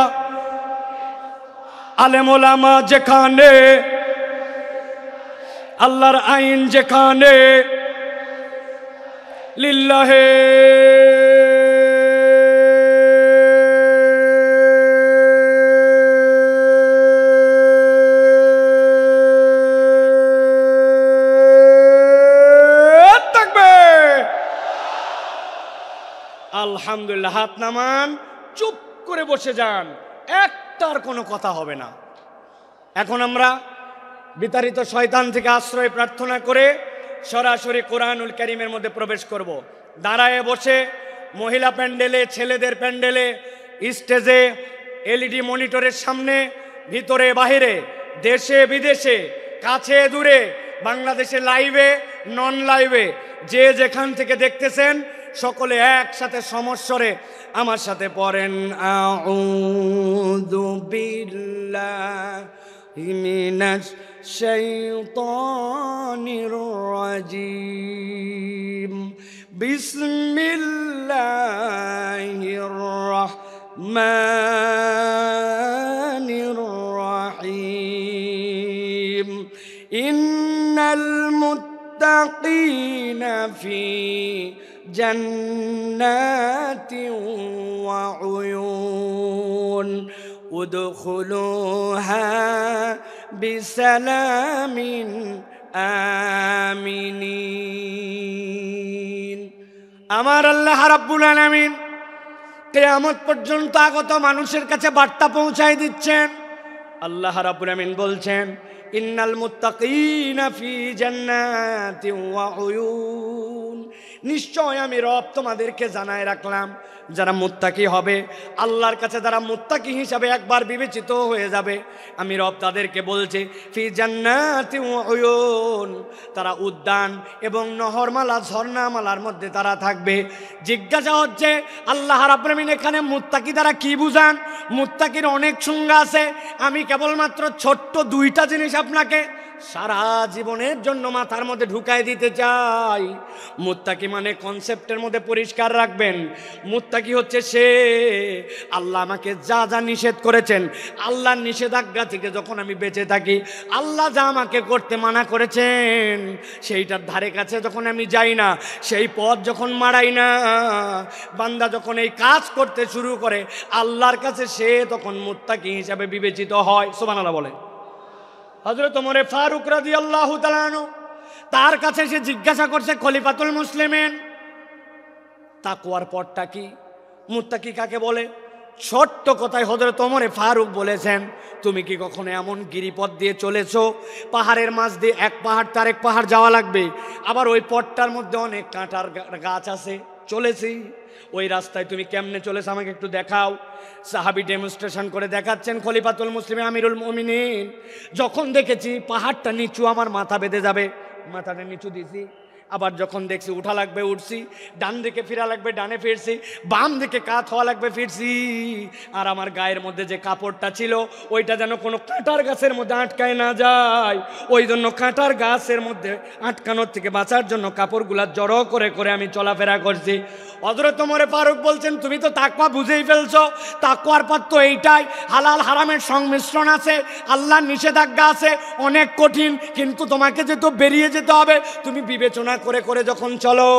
আলেম ওলামা যেখানে, আল্লাহর আইন যেখানে, লিল্লাহে আলহামদুলিল্লাহ। হাত নামান, চুপ করে বসে যান, একটার কোনো কথা হবে না। এখন আমরা বিতাড়িত শয়তান থেকে আশ্রয় প্রার্থনা করে সরাসরি কোরআনুল কারীমের মধ্যে প্রবেশ করব। দাঁড়ায় বসে মহিলা প্যান্ডেলে, ছেলেদের প্যান্ডেলে, স্টেজে, এলইডি মনিটরের সামনে, ভিতরে বাহিরে, দেশে বিদেশে, কাছে দূরে, বাংলাদেশে লাইভে, নন লাইভে, যে যেখান থেকে দেখতেছেন সকলে একসাথে সমস্বরে আমার সাথে পড়েন, আউযু বিল্লাহি মিনাশ শাইতানির রাজিম, বিসমিল্লাহির রাহমানির রাহিম। ইন্নাল মুত্তাকিনা ফি জান্নাতি ওয়া উয়ুন, উদখুলুহা বিসালামিন আমিনিন। আমার আল্লাহ রাব্বুল আলামিন কিয়ামত পর্যন্ত আগত মানুষের কাছে বার্তা পৌঁছায় দিচ্ছেন। আল্লাহ রাব্বুল আলামিন বলছেন, ইন্নাল মুত্তাকিনা ফি জান্নাতি ওয়া উয়ুন, নিশ্চয় আমি রব তোমাদেরকে জানায় রাখলাম, যারা মুত্তাকি হবে, আল্লাহর কাছে যারা মুত্তাকি হিসাবে একবার বিবেচিত হয়ে যাবে, আমি রব তাদেরকে বলছি ফি জান্নাতি ওয়া উয়ুন, তারা উদ্যান এবং নহরমালা, ঝর্ণামালার মধ্যে তারা থাকবে। জিজ্ঞাসা হচ্ছে আল্লাহ রাব্বুল আলামিন এখানে মুত্তাকি দ্বারা কি বুঝান? মুত্তাকির অনেক সংজ্ঞা আছে, আমি কেবলমাত্র ছোট্ট 2টা জিনিস আপনাকে সারা জীবনের জন্য মাথার মধ্যে ঢুকাই দিতে চাই। মুত্তাকি মানে কনসেপ্টের মধ্যে পরিষ্কার রাখবেন, মুত্তাকি হচ্ছে সে আল্লাহ আমাকে যা যা নিষেধ করেছেন, আল্লাহর নিষেধাজ্ঞা থেকে যখন আমি বেঁচে থাকি, আল্লাহ যা আমাকে করতে মানা করেছেন সেইটার ধারে কাছে যখন আমি যাই না, সেই পথ যখন মারাই না, বান্দা যখন এই কাজ করতে শুরু করে, আল্লাহর কাছে সে তখন মুত্তাকি হিসাবে বিবেচিত হয়। সুবহানাল্লাহ বলে। হযরত ওমর ফারুক রাদিয়াল্লাহু তাআলা আনহু, তার কাছে সে জিজ্ঞাসা করছে খলিফাতুল মুসলিমিন, তাকওয়ার পথটা কি, মুত্তাকি কাকে বলে? ছোট্ট কথায় হযরত ওমর ফারুক বলেছেন, তুমি কি কখনো এমন গিরিপথ দিয়ে চলেছো, পাহাড়ের মাঝ দিয়ে এক পাহাড় তার এক পাহাড় যাওয়া লাগবে, আবার ওই পথটার মধ্যে অনেক কাঁটার গাছ আছে, চলেছি, ওই রাস্তায় তুমি কেমনে চলেছো আমাকে একটু দেখাও। সাহাবী ডেমনস্ট্রেশন করে দেখাচ্ছেন, খলিফাতুল মুসলিমিন আমিরুল মুমিনিন। যখন দেখেছি পাহাড়টা নিচু, আমার মাথা বেঁধে যাবে, মাথাটা নিচু দিছি, আবার যখন দেখছি উঠা লাগবে উঠছি, ডান দিকে ফিরা লাগবে ডানে ফিরছি, বাম দিকে কাত হওয়া লাগবে ফিরছি। আর আমার গায়ের মধ্যে যে কাপড়টা ছিল ওইটা যেন কোনো কাঁটার গাছের মধ্যে আটকায় না যায়, ওই জন্য কাঁটার গাছের মধ্যে আটকানোর থেকে বাঁচার জন্য কাপড়গুলা জড়ো করে করে আমি চলাফেরা করছি। হযরত ওমর ফারুক বলছেন, তুমি তো তাকওয়া বুঝেই ফেলছো, তাকওয়ার পথ তো এইটাই, হালাল হারামের সংমিশ্রণ আছে, আল্লাহর নিষেধাজ্ঞা আছে, অনেক কঠিন, কিন্তু তোমাকে যে তো বেরিয়ে যেতে হবে, তুমি বিবেচনা করে করে যখন চলো,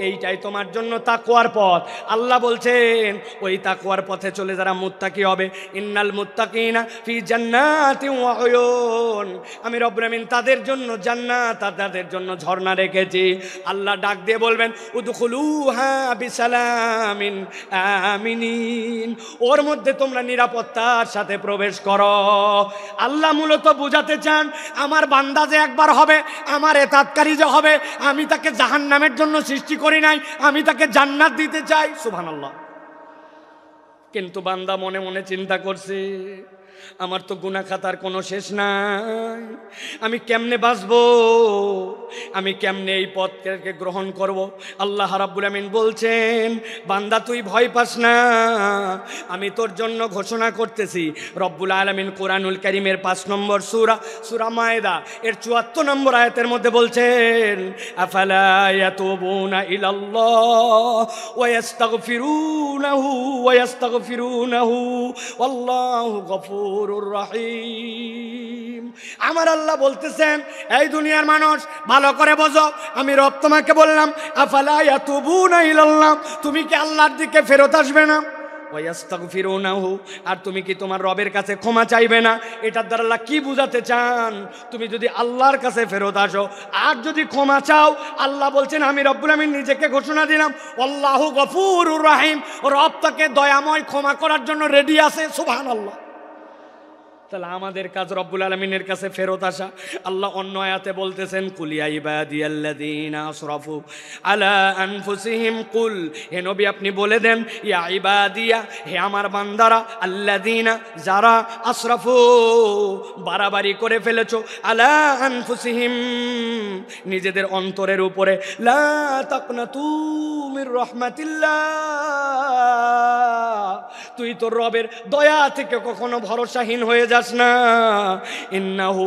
এইটাই তোমার জন্য তাকওয়ার পথ। আল্লাহ বলছেন ওই তাকওয়ার পথে চলে যারা মুত্তাকি হবে, ইন্নাল মুত্তাকিনা ফি জান্নাতিন ওয়া উয়ুন, আমি রব্বুল আমিন তাদের জন্য জান্নাত আর তাদের জন্য ঝর্ণা রেখেছি। আল্লাহ ডাক দিয়ে বলবেন, উদখুলুহা বিসালামিন আমিনিন, ওর মধ্যে তোমরা নিরাপত্তার সাথে প্রবেশ করো। আল্লাহ মূলত বুঝাতে চান, আমার বান্দা যে একবার হবে, আমার এতাতকারী যে হবে, আমি তাকে জাহান্নামের জন্য সৃষ্টি করি নাই, আমি তাকে জান্নাত দিতে চাই। সুবহানাল্লাহ। কিন্তু বান্দা মনে মনে চিন্তা করছে, আমার তো গুনাহ খাতার কোনো শেষ নাই, আমি কেমনে বাঁচবো, আমি কেমনে এই পথকে গ্রহণ করব। আল্লাহ রাব্বুল আমিন বলছেন, বান্দা তুই ভয় পাস না, আমি তোর জন্য ঘোষণা করতেছি। রব্বুল আলামিন কোরআনুল কারীমের 5 নম্বর সূরা, সূরা মায়েদা এর 74 নম্বর আয়াতের মধ্যে বলছেন, আফালা ইয়াতুবুনা ইলাল্লাহ ওয়া ইস্তাগফিরুনাহু ওয়া ইস্তাগফিরুনাহু ওয়াল্লাহু গফুরুর রহিম। আমার আল্লাহ বলতেছেন, এই দুনিয়ার মানুষ ভালো করে বোঝো, আমি রব তোমাকে বললাম, আফালা ইয়াতুবুনা ইলাল্লাহ, তুমি কি আল্লাহর দিকে ফেরত আসবে না? ওয়াস্তাগফিরুনাহু, আর তুমি কি তোমার রবের কাছে ক্ষমা চাইবে না? এটার দ্বারা আল্লাহ কি বুঝাতে চান? তুমি যদি আল্লাহর কাছে ফেরত আসো আর যদি ক্ষমা চাও, আল্লাহ বলছেন আমি রব্বুল আমিন নিজেকে ঘোষণা দিলাম, আল্লাহু গফুরুর রহিম, রব তাকে দয়াময় ক্ষমা করার জন্য রেডি আছে। সুবহানাল্লাহ। তাহলে আমাদের কাজ রব্বুল আলামিনের কাছে ফেরত আসা। আল্লাহ অন্য আয়াতে বলতেছেন, কুলিয়া ইবাদিয়াল্লাযীনা আসরাফু আলা আনফুসিহিম, কুল, হে নবী আপনি বলে দেন, ইয়া ইবাদিয়া, হে আমার বান্দারা, আল্লাযীনা, যারা, আসরাফু, বাড়াবাড়ি করে ফেলেছো, আলা আনফুসিহিম, নিজেদের অন্তরের উপরে, লা তাকনাতু মির রাহমাতিল্লাহ, তুই তোর রবের দয়া থেকে কখনো ভরসাহীন হয়ে যাস না। ইন্নাহু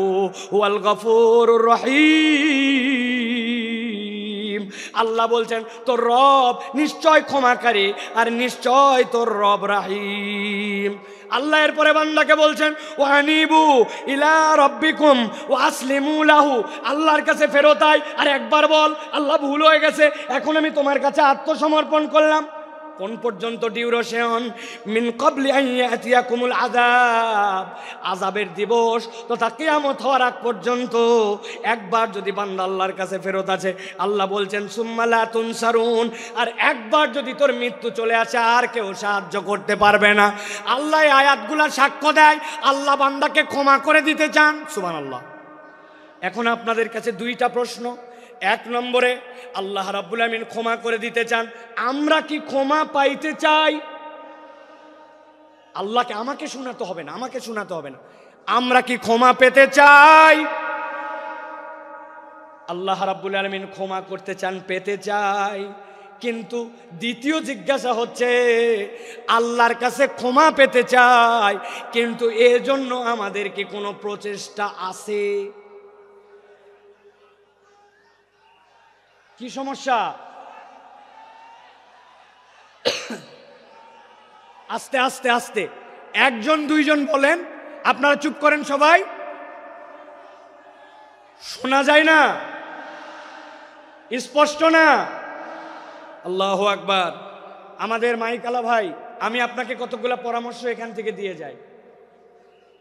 হুয়াল গফুরুর রহিম, আল্লাহ বলছেন তোর রব নিশ্চয় ক্ষমাকারী আর নিশ্চয় তোর রব রহিম। আল্লাহ এরপরে বান্দাকে বলছেন, ওয়ানিবু ইলা রাব্বিকুম ওয়া আসলিমু লাহু, আল্লাহর কাছে ফেরত আয় আর একবার বল, আল্লাহ ভুল হয়ে গেছে, এখন আমি তোমার কাছে আত্মসমর্পণ করলাম। কোন পর্যন্ত ডিউরেশন? মিন ক্বাবলি আন ইয়াতিয়াকুমুল আযাব, আযাবের দিবস তথা কিয়ামত হওয়ার আগ পর্যন্ত একবার যদি বান্দা আল্লাহর কাছে ফেরত আসে, আল্লাহ বলছেন সুম্মা লা তুনসারুন, আর একবার যদি তোর মৃত্যু চলে আসে আর কেউ সাহায্য করতে পারবে না। আল্লাহ এই আয়াতগুলা সাক্ষ্য দেয় আল্লাহ বান্দাকে ক্ষমা করে দিতে চান। সুবহানাল্লাহ। এখন আপনাদের কাছে 2টা প্রশ্ন। 1 নম্বরে, আল্লাহ রাব্বুল আমিন ক্ষমা করে দিতে চান, আমরা কি ক্ষমা পাইতে চাই? আল্লাহকে আমাকে শোনাতে হবে না, আমাকে শোনাতে হবে না, আমরা কি ক্ষমা পেতে চাই? আল্লাহ রাব্বুল আমিন ক্ষমা করতে চান, পেতে চাই। কিন্তু দ্বিতীয় জিজ্ঞাসা হচ্ছে, আল্লাহর কাছে ক্ষমা পেতে চাই, কিন্তু এজন্য আমাদের কি কোনো প্রচেষ্টা আছে? কি সমস্যা? আস্তে আস্তে আস্তে, 1জন 2জন বলেন, আপনারা চুপ করেন সবাই, শোনা যায় না, স্পষ্ট না? আল্লাহু আকবার। আমাদের মাইকালা ভাই, আমি আপনাকে কতগুলো পরামর্শ এখান থেকে দিয়ে যাই।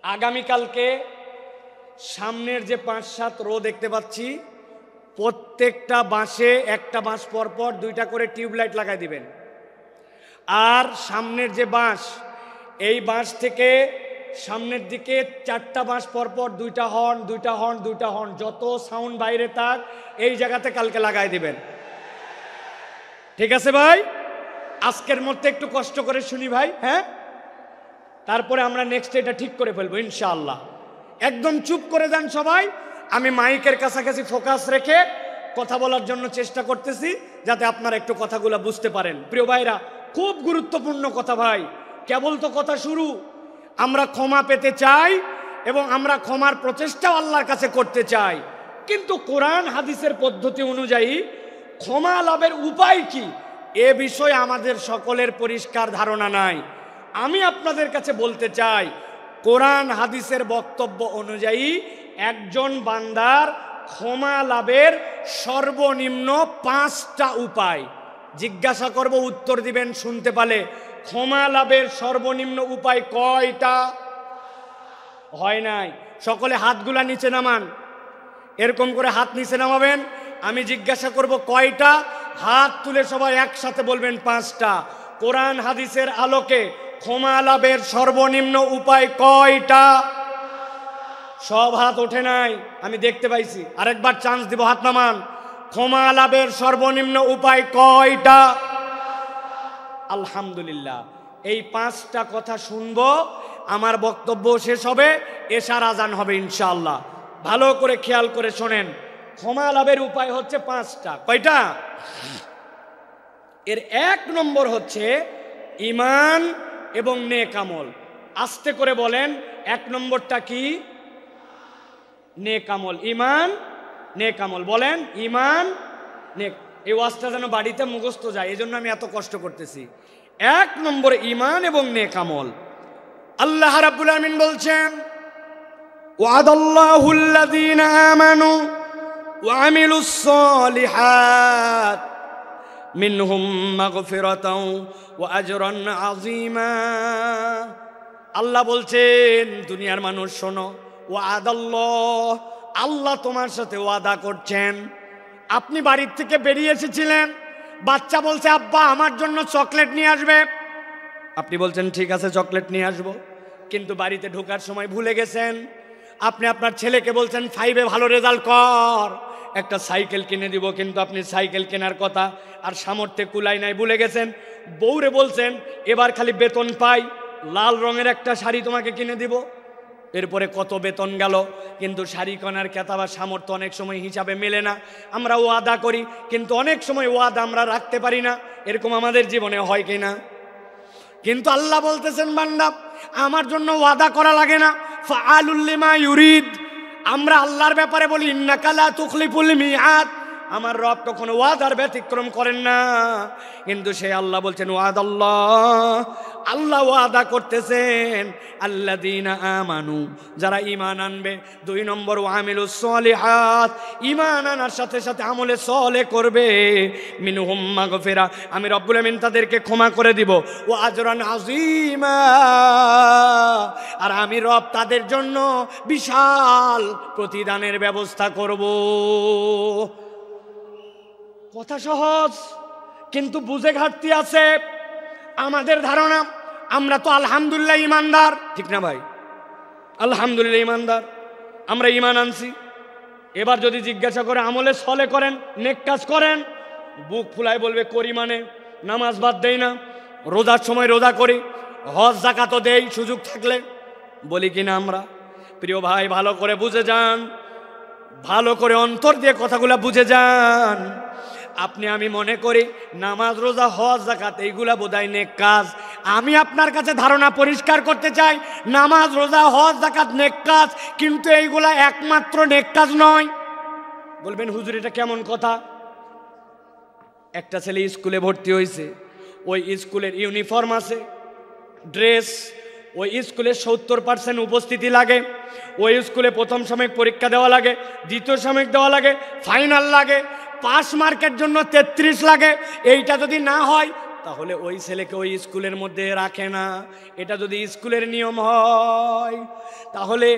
আগামীকালকে সামনের যে 5-7 রো দেখতে পাচ্ছি, প্রত্যেকটা বাঁশে একটা বাঁশ পরপর 2টা করে টিউবলাইট লাগাই দিবেন। আর সামনের যে বাঁশ, এই বাঁশ থেকে সামনের দিকে 4টা বাঁশ পরপর 2টা হর্ন 2টা হর্ন 2টা হর্ন, যত সাউন্ড বাইরে থাক এই জায়গাতে কালকে লাগাই দিবেন। ঠিক আছে ভাই? আজকের মধ্যে একটু কষ্ট করে শুনি ভাই, হ্যাঁ? তারপরে আমরা নেক্সট এটা ঠিক করে ফেলবো ইনশাআল্লাহ। একদম চুপ করে যান সবাই। আমি মাইকের কাছাকাছি ফোকাস রেখে কথা বলার জন্য চেষ্টা করতেছি, যাতে আপনারা একটু কথাগুলো বুঝতে পারেন। প্রিয় ভাইরা, খুব গুরুত্বপূর্ণ কথা ভাই, কেবল তো কথা শুরু। আমরা ক্ষমা পেতে চাই এবং আমরা ক্ষমার প্রচেষ্টাও আল্লাহর কাছে করতে চাই, কিন্তু কোরআন হাদিসের পদ্ধতি অনুযায়ী ক্ষমা লাভের উপায় কি এ বিষয়ে আমাদের সকলের পরিষ্কার ধারণা নাই। আমি আপনাদের কাছে বলতে চাই, কোরআন হাদিসের বক্তব্য অনুযায়ী একজন বান্দার ক্ষমা লাভের সর্বনিম্ন 5টা উপায়। জিজ্ঞাসা করব, উত্তর দিবেন শুনতে পালে। ক্ষমা লাভের সর্বনিম্ন উপায় কয়টা? হয় নাই? সকলে হাতগুলা নিচে নামান, এরকম করে হাত নিচে নামাবেন। আমি জিজ্ঞাসা করব কয়টা, হাত তুলে সবাই একসাথে বলবেন 5টা। কোরআন হাদিসের আলোকে ক্ষমা লাভের সর্বনিম্ন উপায় কয়টা? সব হাত ওঠে নাই, আমি দেখতে পাইছি। আরেকবার চান্স দিব, হাত নামান। ক্ষমা লাভের সর্বনিম্ন উপায় কয়টা? আলহামদুলিল্লাহ, এই 5টা কথা শুনবো। আমার বক্তব্য শেষ হবে, এশার আজান হবে ইনশাআল্লাহ। ভালো করে খেয়াল করে শোনেন। ক্ষমা লাভের উপায় হচ্ছে 5টা। কয়টা? এর 1 নম্বর হচ্ছে ঈমান এবং নেক আমল। আস্তে করে বলেন, 1 নম্বরটা কি? নেক আমল। ঈমান, নেক আমল। বলেন, ঈমান, নেক। এই ওয়াজটা যেন বাড়িতে মুখস্থ যায়, এই জন্য আমি এত কষ্ট করতেছি। 1 নম্বর ঈমান এবং নেক আমল। আল্লাহ রাব্বুল আলামিন বলছেন, ওয়াদাল্লাহুল্লাযীনা আমানু ওয়া আমিলুস সালিহাত মিনহুম মাগফিরাতাও ওয়া আজরান আযীমা। আল্লাহ বলছেন, দুনিয়ার মানুষ শোনো, ওয়াদাল্লাহ, আল্লাহ তোমার সাথে ওয়াদা করছেন। আপনি বাড়ির থেকে বেরিয়ে এসেছিলেন, বাচ্চা বলছে আব্বা আমার জন্য চকলেট নিয়ে আসবে। আপনি বলছেন ঠিক আছে চকলেট নিয়ে আসবো, কিন্তু বাড়িতে ঢোকার সময় ভুলে গেছেন। আপনি আপনার ছেলেকে বলছেন 5-এ ভালো রেজাল্ট কর, একটা সাইকেল কিনে দিব, কিন্তু আপনি সাইকেল কেনার কথা আর সামর্থ্যে কুলাই নাই, ভুলে গেছেন। বউরে বলছেন এবার খালি বেতন পাই, লাল রঙের একটা শাড়ি তোমাকে কিনে দিব। এরপরে কত বেতন গেল, কিন্তু শাড়ি কেনার ক্রেতা বা সামর্থ্য অনেক সময় হিসাবে মেলে না। আমরা ওয়াদা করি, কিন্তু অনেক সময় ওয়াদা আমরা রাখতে পারি না। এরকম আমাদের জীবনে হয় কিনা? কিন্তু আল্লাহ বলতেছেন, বান্দা আমার জন্য ওয়াদা করা লাগে না, ফাআলুল লিমা ইউরিদ। আমরা আল্লাহর ব্যাপারে বলি ইন্নাকা লা তুখলিফুল মিআদ, আমার রব কখনো ওয়াদার ব্যতিক্রম করেন না। কিন্তু সেই আল্লাহ বলছেন ওয়াদাল্লাহ, আল্লাহ ওয়াদা করতেছেন আল্লাযীনা আমানু, যারা ঈমান আনবে। 2 নম্বর ওয়া আমিলুস সালিহাত, ঈমান আনার সাথে সাথে আমলে সালেহ করবে। মিনহুম মাগফিরা, আমি রব্বুল আমিন তাদেরকে ক্ষমা করে দিব। ওয়া আজরান আযীমা, আর আমি রব তাদের জন্য বিশাল প্রতিদানের ব্যবস্থা করব। কথা সহজ, কিন্তু বুঝে ঘাটতি আছে আমাদের ধারণা। আমরা তো আলহামদুলিল্লাহ ইমানদার, ঠিক না ভাই? আলহামদুলিল্লাহ ইমানদার, আমরা ইমান আনছি। এবার যদি জিজ্ঞাসা করে আমলে সলে করেন, নেক কাজ করেন, বুক ফুলায় বলবে করি, মানে নামাজ বাদ দেই না, রোজার সময় রোজা করি, হজ যাকাতও দেই সুযোগ থাকলে, বলি কিনা আমরা? প্রিয় ভাই, ভালো করে বুঝে যান, ভালো করে অন্তর দিয়ে কথাগুলা বুঝে যান। আপনি আমি মনে করি নামাজ রোজা হজ যাকাত এইগুলা বোধহয় নেক কাজ। আমি আপনার কাছে ধারণা পরিষ্কার করতে চাই, নামাজ রোজা হজ যাকাত নেক কাজ, কিন্তু এইগুলা একমাত্র নেক কাজ নয়। বলবেন হুজুর এটা কেমন কথা? একটা ছেলে স্কুলে ভর্তি হয়েছে, ওই স্কুলের ইউনিফর্ম আছে, ড্রেস, ওই স্কুলে 70% উপস্থিতি লাগে, ওই স্কুলে প্রথম সাময়িক পরীক্ষা দেওয়া লাগে, দ্বিতীয় সাময়িক দেওয়া লাগে, ফাইনাল লাগে, পাস মার্কের জন্য 33 লাগে। এইটা যদি না হয় তাহলে ওই ছেলেকে ওই স্কুলের মধ্যে রাখে না। এটা যদি স্কুলের নিয়ম হয়, তাহলে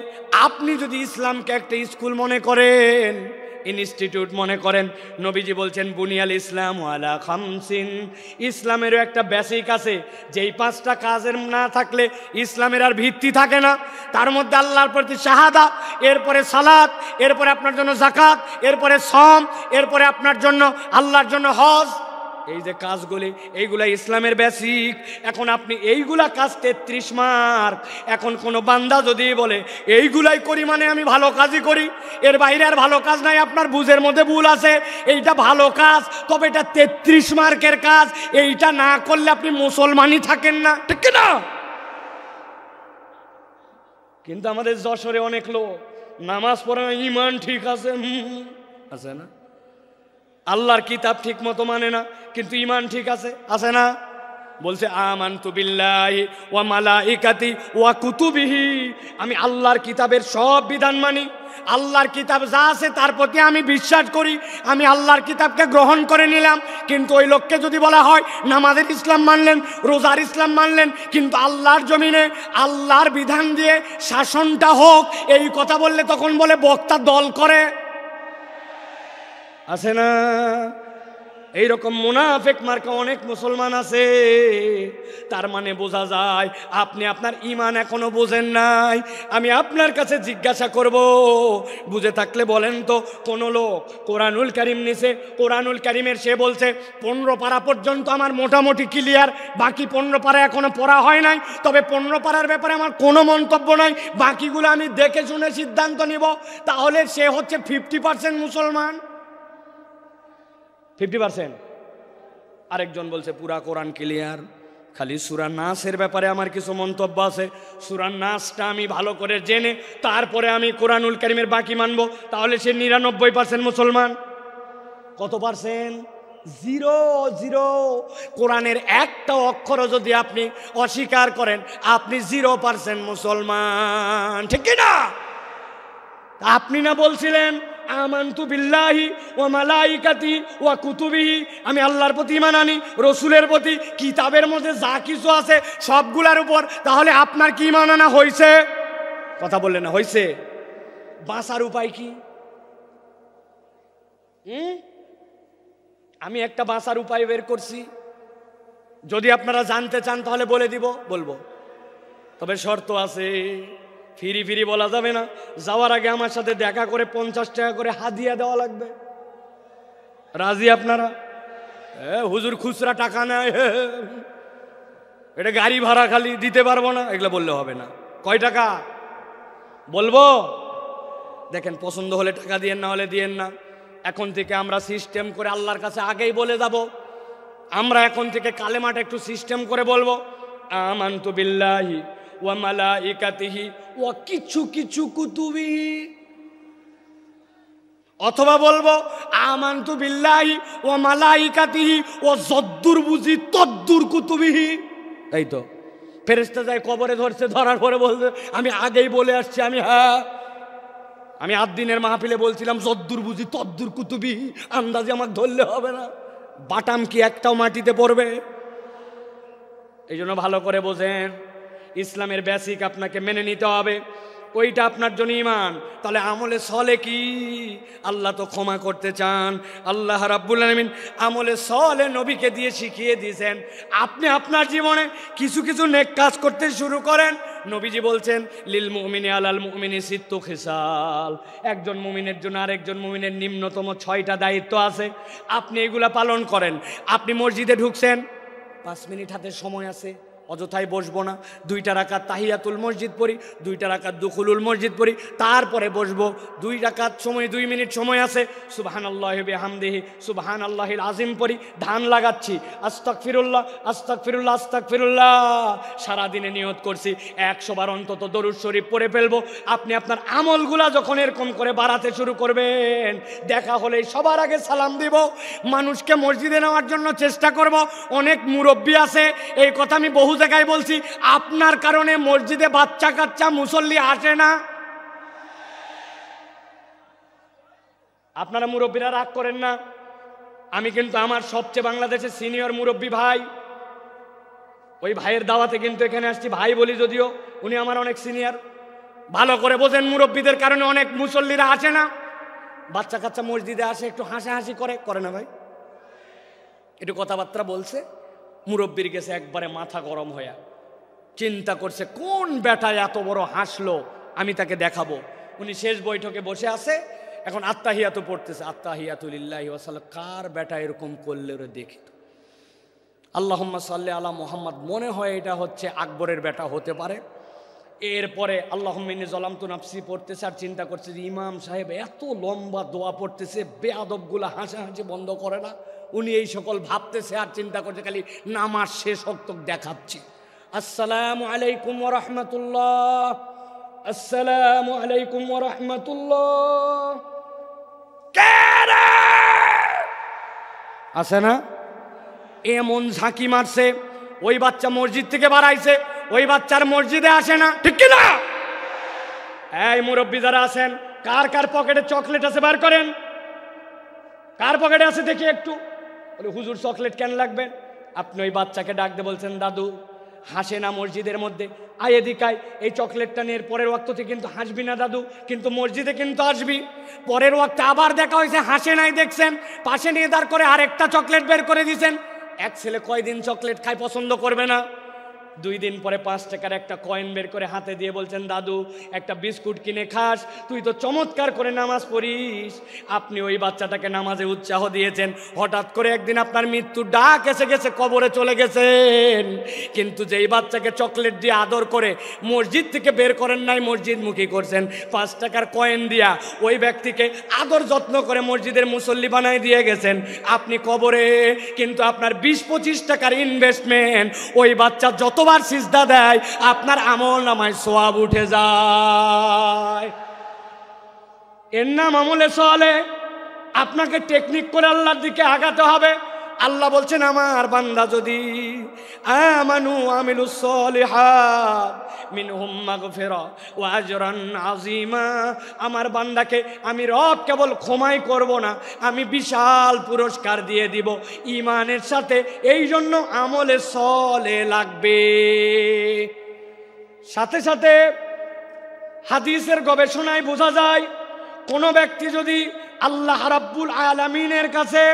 আপনি যদি ইসলামকে একটা স্কুল মনে করেন, ইনস্টিটিউট মনে করেন। নবীজি বলছেন বুনিয়াল ইসলাম আলা খামসিন, ইসলামেরও একটা বেসিক আছে, যেই 5টা কাজের না থাকলে ইসলামের আর ভিত্তি থাকে না। তার মধ্যে আল্লাহর প্রতি শাহাদা, এরপরে সালাত, এরপরে আপনার জন্য যাকাত, এরপরে সম, এরপরে আপনার জন্য আল্লাহর জন্য হজ। এই যে কাজগুলি, এইগুলা ইসলামের বেসিক। এখন আপনি এইগুলা কাজ 33 মার্ক। এখন কোনো বান্দা যদি বলে এইগুলাই করি মানে আমি ভালো কাজই করি, এর বাইরে আর ভালো কাজ নাই, আপনার বুঝের মধ্যে ভুল আছে। এইটা ভালো কাজ, তবে এটা 33 মার্কের কাজ। এইটা না করলে আপনি মুসলমানই থাকেন না, ঠিক না? কিন্তু আমাদের যশোরে অনেক লোক নামাজ পড়ে না, ইমান ঠিক আছে, আছে না? আল্লাহর কিতাব ঠিক মতো মানে না, কিন্তু ইমান ঠিক আছে, আছে না? বলছে আমানতু বিল্লাহি ওয়া মালাইকাতি ওয়া কুতুবিহি, আমি আল্লাহর কিতাবের সব বিধান মানি। আল্লাহর কিতাব যা আছে তার প্রতি আমি বিশ্বাস করি, আমি আল্লাহর কিতাবকে গ্রহণ করে নিলাম। কিন্তু ওই লোককে যদি বলা হয় নামাজের ইসলাম মানলেন, রোজার ইসলাম মানলেন, কিন্তু আল্লাহর জমিনে আল্লাহর বিধান দিয়ে শাসনটা হোক, এই কথা বললে তখন বলে বক্তা দল করে, আছে না? এইরকম মুনাফিক মার্কা অনেক মুসলমান আছে। তার মানে বোঝা যায় আপনি আপনার ঈমান এখনো বোঝেন নাই। আমি আপনার কাছে জিজ্ঞাসা করব, বুঝে থাকলে বলেন তো, কোন লোক কোরআনুল কারীম নিছে, কোরআনুল কারীমের সে বলছে 15 পারা পর্যন্ত আমার মোটামুটি ক্লিয়ার, বাকি 15 পারা এখনো পড়া হয় নাই, তবে 15 পারার ব্যাপারে আমার কোনো মন্তব্য নাই, বাকিগুলো আমি দেখে শুনে সিদ্ধান্ত নিব, তাহলে সে হচ্ছে 50% মুসলমান। 50%। আরেকজন বলছে পুরা কোরআন ক্লিয়ার, খালি সূরা নাসের ব্যাপারে আমার কিছু মন্তব্য আছে, সূরা নাসটা আমি ভালো করে জেনে তারপরে আমি কোরআনুল কারীমের বাকি মানবো, তাহলে সে 99% মুসলমান। কত পার্সেন্ট? 0 কোরআনের একটা অক্ষরও যদি আপনি অস্বীকার করেন, আপনি 0% মুসলমান, ঠিক না? আপনি না বলছিলেন আমানতু বিল্লাহি ওয়া মালাইকাতি ওয়া কুতুবিহি, আমি আল্লাহর প্রতি ঈমান আনি, রসুলের প্রতি, কিতাবের মধ্যে যা কিছু আছে সবগুলার উপর, তাহলে আপনার কি ঈমান আনা হয়েছে? কথা বললেন না, হয়েছে? বাঁচার উপায় কি? আমি একটা বাঁচার উপায় বের করছি, যদি আপনারা জানতে চান তাহলে বলে দিব, বলবো, তবে শর্ত আছে। ফিরি ফিরি বলা যাবে না, যাওয়ার আগে আমার সাথে দেখা করে 50 টাকা করে হাদিয়া দেওয়া লাগবে। রাজি আপনারা? হুজুর খুচরা টাকা নেয়, এটা গাড়ি ভাড়া খালি দিতে পারবো না, এগুলো বললে হবে না। কয় টাকা বলবো? দেখেন, পছন্দ হলে টাকা দিয়েন, না হলে দিয়েন না। এখন থেকে আমরা সিস্টেম করে আল্লাহর কাছে আগেই বলে যাব। আমরা এখন থেকে কালেমাটা একটু সিস্টেম করে বলবো, আমানতু বিল্লাহি ওয়া মালাইকাতিহি ওয়া কিছু কিছু কুতুবিহি, অথবা বলবো আমানতু বিল্লাহি ওয়া মালাইকাতিহি ওয়া যদ্দুর বুঝি তদ্দুর কুতুবিহি। এই তো ফেরেশতা যায় কবরে ধরছে, ধরার পরে বলছে আমি আগেই বলে আসছি, আমি 8 দিনের মাহফিলে বলছিলাম যদ্দুর বুঝি তদ্দুর কুতুবিহি, আন্দাজে আমাকে ধরলে হবে না, বাটাম কি একটাও মাটিতে পড়বে? এই জন্য ভালো করে বোঝেন, ইসলামের বেসিক আপনাকে মেনে নিতে হবে, ওইটা আপনার জন্য ঈমান। তাহলে আমলে সলে কি? আল্লাহ তো ক্ষমা করতে চান, আল্লাহ রাব্বুল আলামিন আমলে সলে নবীকে দিয়ে শিখিয়ে দিয়েছেন। আপনি আপনার জীবনে কিছু কিছু নেক কাজ করতে শুরু করেন। নবীজি বলছেন লিল মুমিনি আলাল মুমিনি সিত্তু খিসাল, একজন মুমিনের জন্য আরেকজন মুমিনের নিম্নতম 6টা দায়িত্ব আছে, আপনি এগুলা পালন করেন। আপনি মসজিদে ঢুকছেন, 5 মিনিট হাতে সময় আছে, অযথায় বসবো না, 2টা রাকাত তাহিয়াতুল মসজিদ পড়ি, 2টা রাকাত দুখুলুল মসজিদ পড়ি, তারপরে বসবো। 2 রাকাত সময়, 2 মিনিট সময় আছে, সুবহানাল্লাহি বিহামদিহি সুবহানাল্লাহিল আযীম পড়ি, ধান লাগাচ্ছি, আস্তাগফিরুল্লাহ আস্তাগফিরুল্লাহ আস্তাগফিরুল্লাহ, সারাদিনে নিয়ত করছি 100 বার অন্তত দরুদ শরীফ পড়ে ফেলবো। আপনি আপনার আমলগুলা যখন এরকম করে বাড়াতে শুরু করবেন, দেখা হলে সবার আগে সালাম দিব, মানুষকে মসজিদে নেওয়ার জন্য চেষ্টা করব। অনেক মুরব্বী আছে, এই কথা আমি বহু জায়গায় বলছি, আপনার কারণে মসজিদে বাচ্চা কাচ্চা মুসল্লি আসে না। আপনারা মুরব্বীরা রাগ করেন না, আমি কিন্তু আমার সবচেয়ে বাংলাদেশের সিনিয়র মুরব্বী ভাই, ওই ভাইয়ের দাওয়াতে কিন্তু এখানে আসছি, ভাই বলি যদিও উনি আমার অনেক সিনিয়র। ভালো করে বোঝেন, মুরব্বীদের কারণে অনেক মুসল্লিরা আসে না। বাচ্চা কাচ্চা মসজিদে আসে একটু হাসাহাসি করে না ভাই? একটু কথাবার্তা বলছে, মুরব্বির গেছে একবারে মাথা গরম হয়ে চিন্তা করছে কোন বেটা এত বড় হাসলো, আমি তাকে দেখাবো। উনি শেষ বৈঠকে বসে আছে, এখন আত্তাহিয়াতু পড়তেছে, আত্তাহিয়াতু লিল্লাহি ওয়া সাল্লাম। কার বেটা এরকম করলে ওরে দেখি তো, আল্লাহুম্মা সাল্লি আলা মুহাম্মদ। মনে হয় এটা হচ্ছে আকবরের বেটা হতে পারে। এরপরে আল্লাহুম্মা ইন্নী যালামতু নাফসি পড়তেছে, আর চিন্তা করছে যে ইমাম সাহেব এত লম্বা দোয়া পড়তেছে, বেয়াদবগুলা হাসাহাসি বন্ধ করে না। উনি এই সকল ভাবতেছে আর চিন্তা করছে, খালি নামাজ শেষ হক্ত দেখাচ্ছে। আসসালামু আলাইকুম ওয়া রাহমাতুল্লাহ, আসসালামু আলাইকুম ওয়া রাহমাতুল্লাহ। আছে না? এমন ঝাঁকি মারছে, ওই বাচ্চা মসজিদ থেকে বাড়াইছে, ওই বাচ্চার মসজিদে আসে না, ঠিক কিনা? এই মুরব্বী যারা আছেন, কার কার পকেটে চকলেট আছে বার করেন। কার পকেটে আছে দেখি একটু। বলে হুজুর চকলেট কেন লাগবে? আপনি ওই বাচ্চাকে ডাক দিয়ে বলছেন, দাদু হাসে না মসজিদের মধ্যে, আয় এদিকায়, এই চকলেটটা নিয়ে পরের ওয়াক্ততে কিন্তু হাসবি না দাদু, কিন্তু মসজিদে কিন্তু আসবি। পরের ওয়াক্তে আবার দেখা হয়েছে, হাসে নাই, দেখছেন, পাশে নিয়ে দাঁড় করে আরেকটা চকলেট বের করে দিয়েছেন। এক ছেলে কয়দিন চকলেট খায় পছন্দ করবে না? 2 দিন পরে 5 টাকার একটা কয়েন বের করে হাতে দিয়ে বলছেন, দাদু একটা বিস্কুট কিনে খাস, তুই তো চমৎকার করে নামাজ পড়িস। আপনি ওই বাচ্চাটাকে নামাজে উৎসাহ দিয়েছেন, হঠাৎ করে একদিন আপনার মৃত্যুর ডাক এসে গেছে, কবরে চলে গেছেন। কিন্তু যেই বাচ্চাকে চকলেট দিয়ে আদর করে মসজিদ থেকে বের করেন নাই, মসজিদমুখী করছেন, 5 টাকার কয়েন দিয়া ওই ব্যক্তিকে আদর যত্ন করে মসজিদের মুসল্লি বানায় দিয়ে গেছেন, আপনি কবরে কিন্তু আপনার 20-25 টাকার ইনভেস্টমেন্ট, ওই বাচ্চা যতবার সিজদা দেয় আপনার আমল নামায় সওয়াব উঠে যায়। এর নাম আমলে সলে। আপনাকে টেকনিক করে আল্লাহর দিকে আগাতে হবে। আল্লাহ বলছেন, আমার বান্দা যদি আমানু আমিলুস সলিহাত মিনহুম মাগফিরা ওয়া আজরান আযীমা, আমার বান্দাকে আমি রব কেবল ক্ষমাই করব না, আমি বিশাল পুরস্কার দিয়ে দিব ঈমানের সাথে। এই জন্য আমলে সলে লাগবে। সাথে সাথে হাদিসের গবেষণায় বোঝা যায়, কোনো ব্যক্তি যদি আল্লাহ রাব্বুল আলামিনের কাছে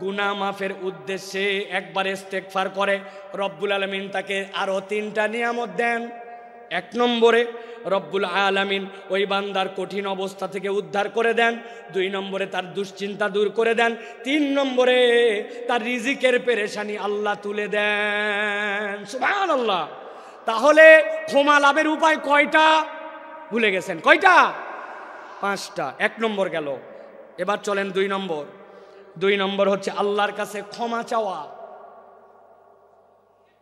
গুনাহ মাফের উদ্দেশ্যে একবার ইস্তেগফার করে, রব্বুল আলামিন তাকে আরো 3টা নিয়ামত দেন। 1 নম্বরে রব্বুল আলামিন ওই বান্দার কঠিন অবস্থা থেকে উদ্ধার করে দেন। 2 নম্বরে তার দুশ্চিন্তা দূর করে দেন। 3 নম্বরে তার রিজিকের পেরেশানি আল্লাহ তুলে দেন। সুবহানাল্লাহ। তাহলে ক্ষমা লাভের উপায় কয়টা? ভুলে গেছেন? কয়টা? 5টা। 1 নম্বর গেল। এবার চলেন 2 নম্বর। 2 নম্বর হচ্ছে আল্লাহর কাছে ক্ষমা চাওয়া।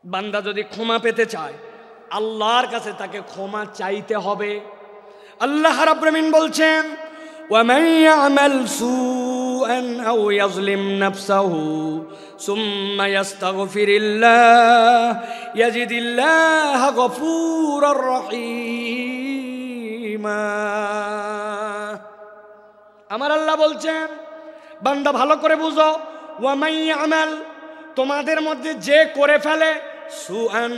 বান্দা যদি ক্ষমা পেতে চায়, আল্লাহর কাছে তাকে ক্ষমা চাইতে হবে। আল্লাহ রাব্বুল আমিন বলছেন, ওয়ামান ইয়ামাল সুআন আও ইয়াজলিম নাফসাহু সুম্মা ইস্তাগফিরিল্লাহ ইয়াজিদিল্লাহা গফুরার রহিমা। আমার আল্লাহ বলছেন, বান্দা ভালো করে বুঝো, ওয়ামান ইয়ামাল, তোমাদের মধ্যে যে করে ফেলে, সুআন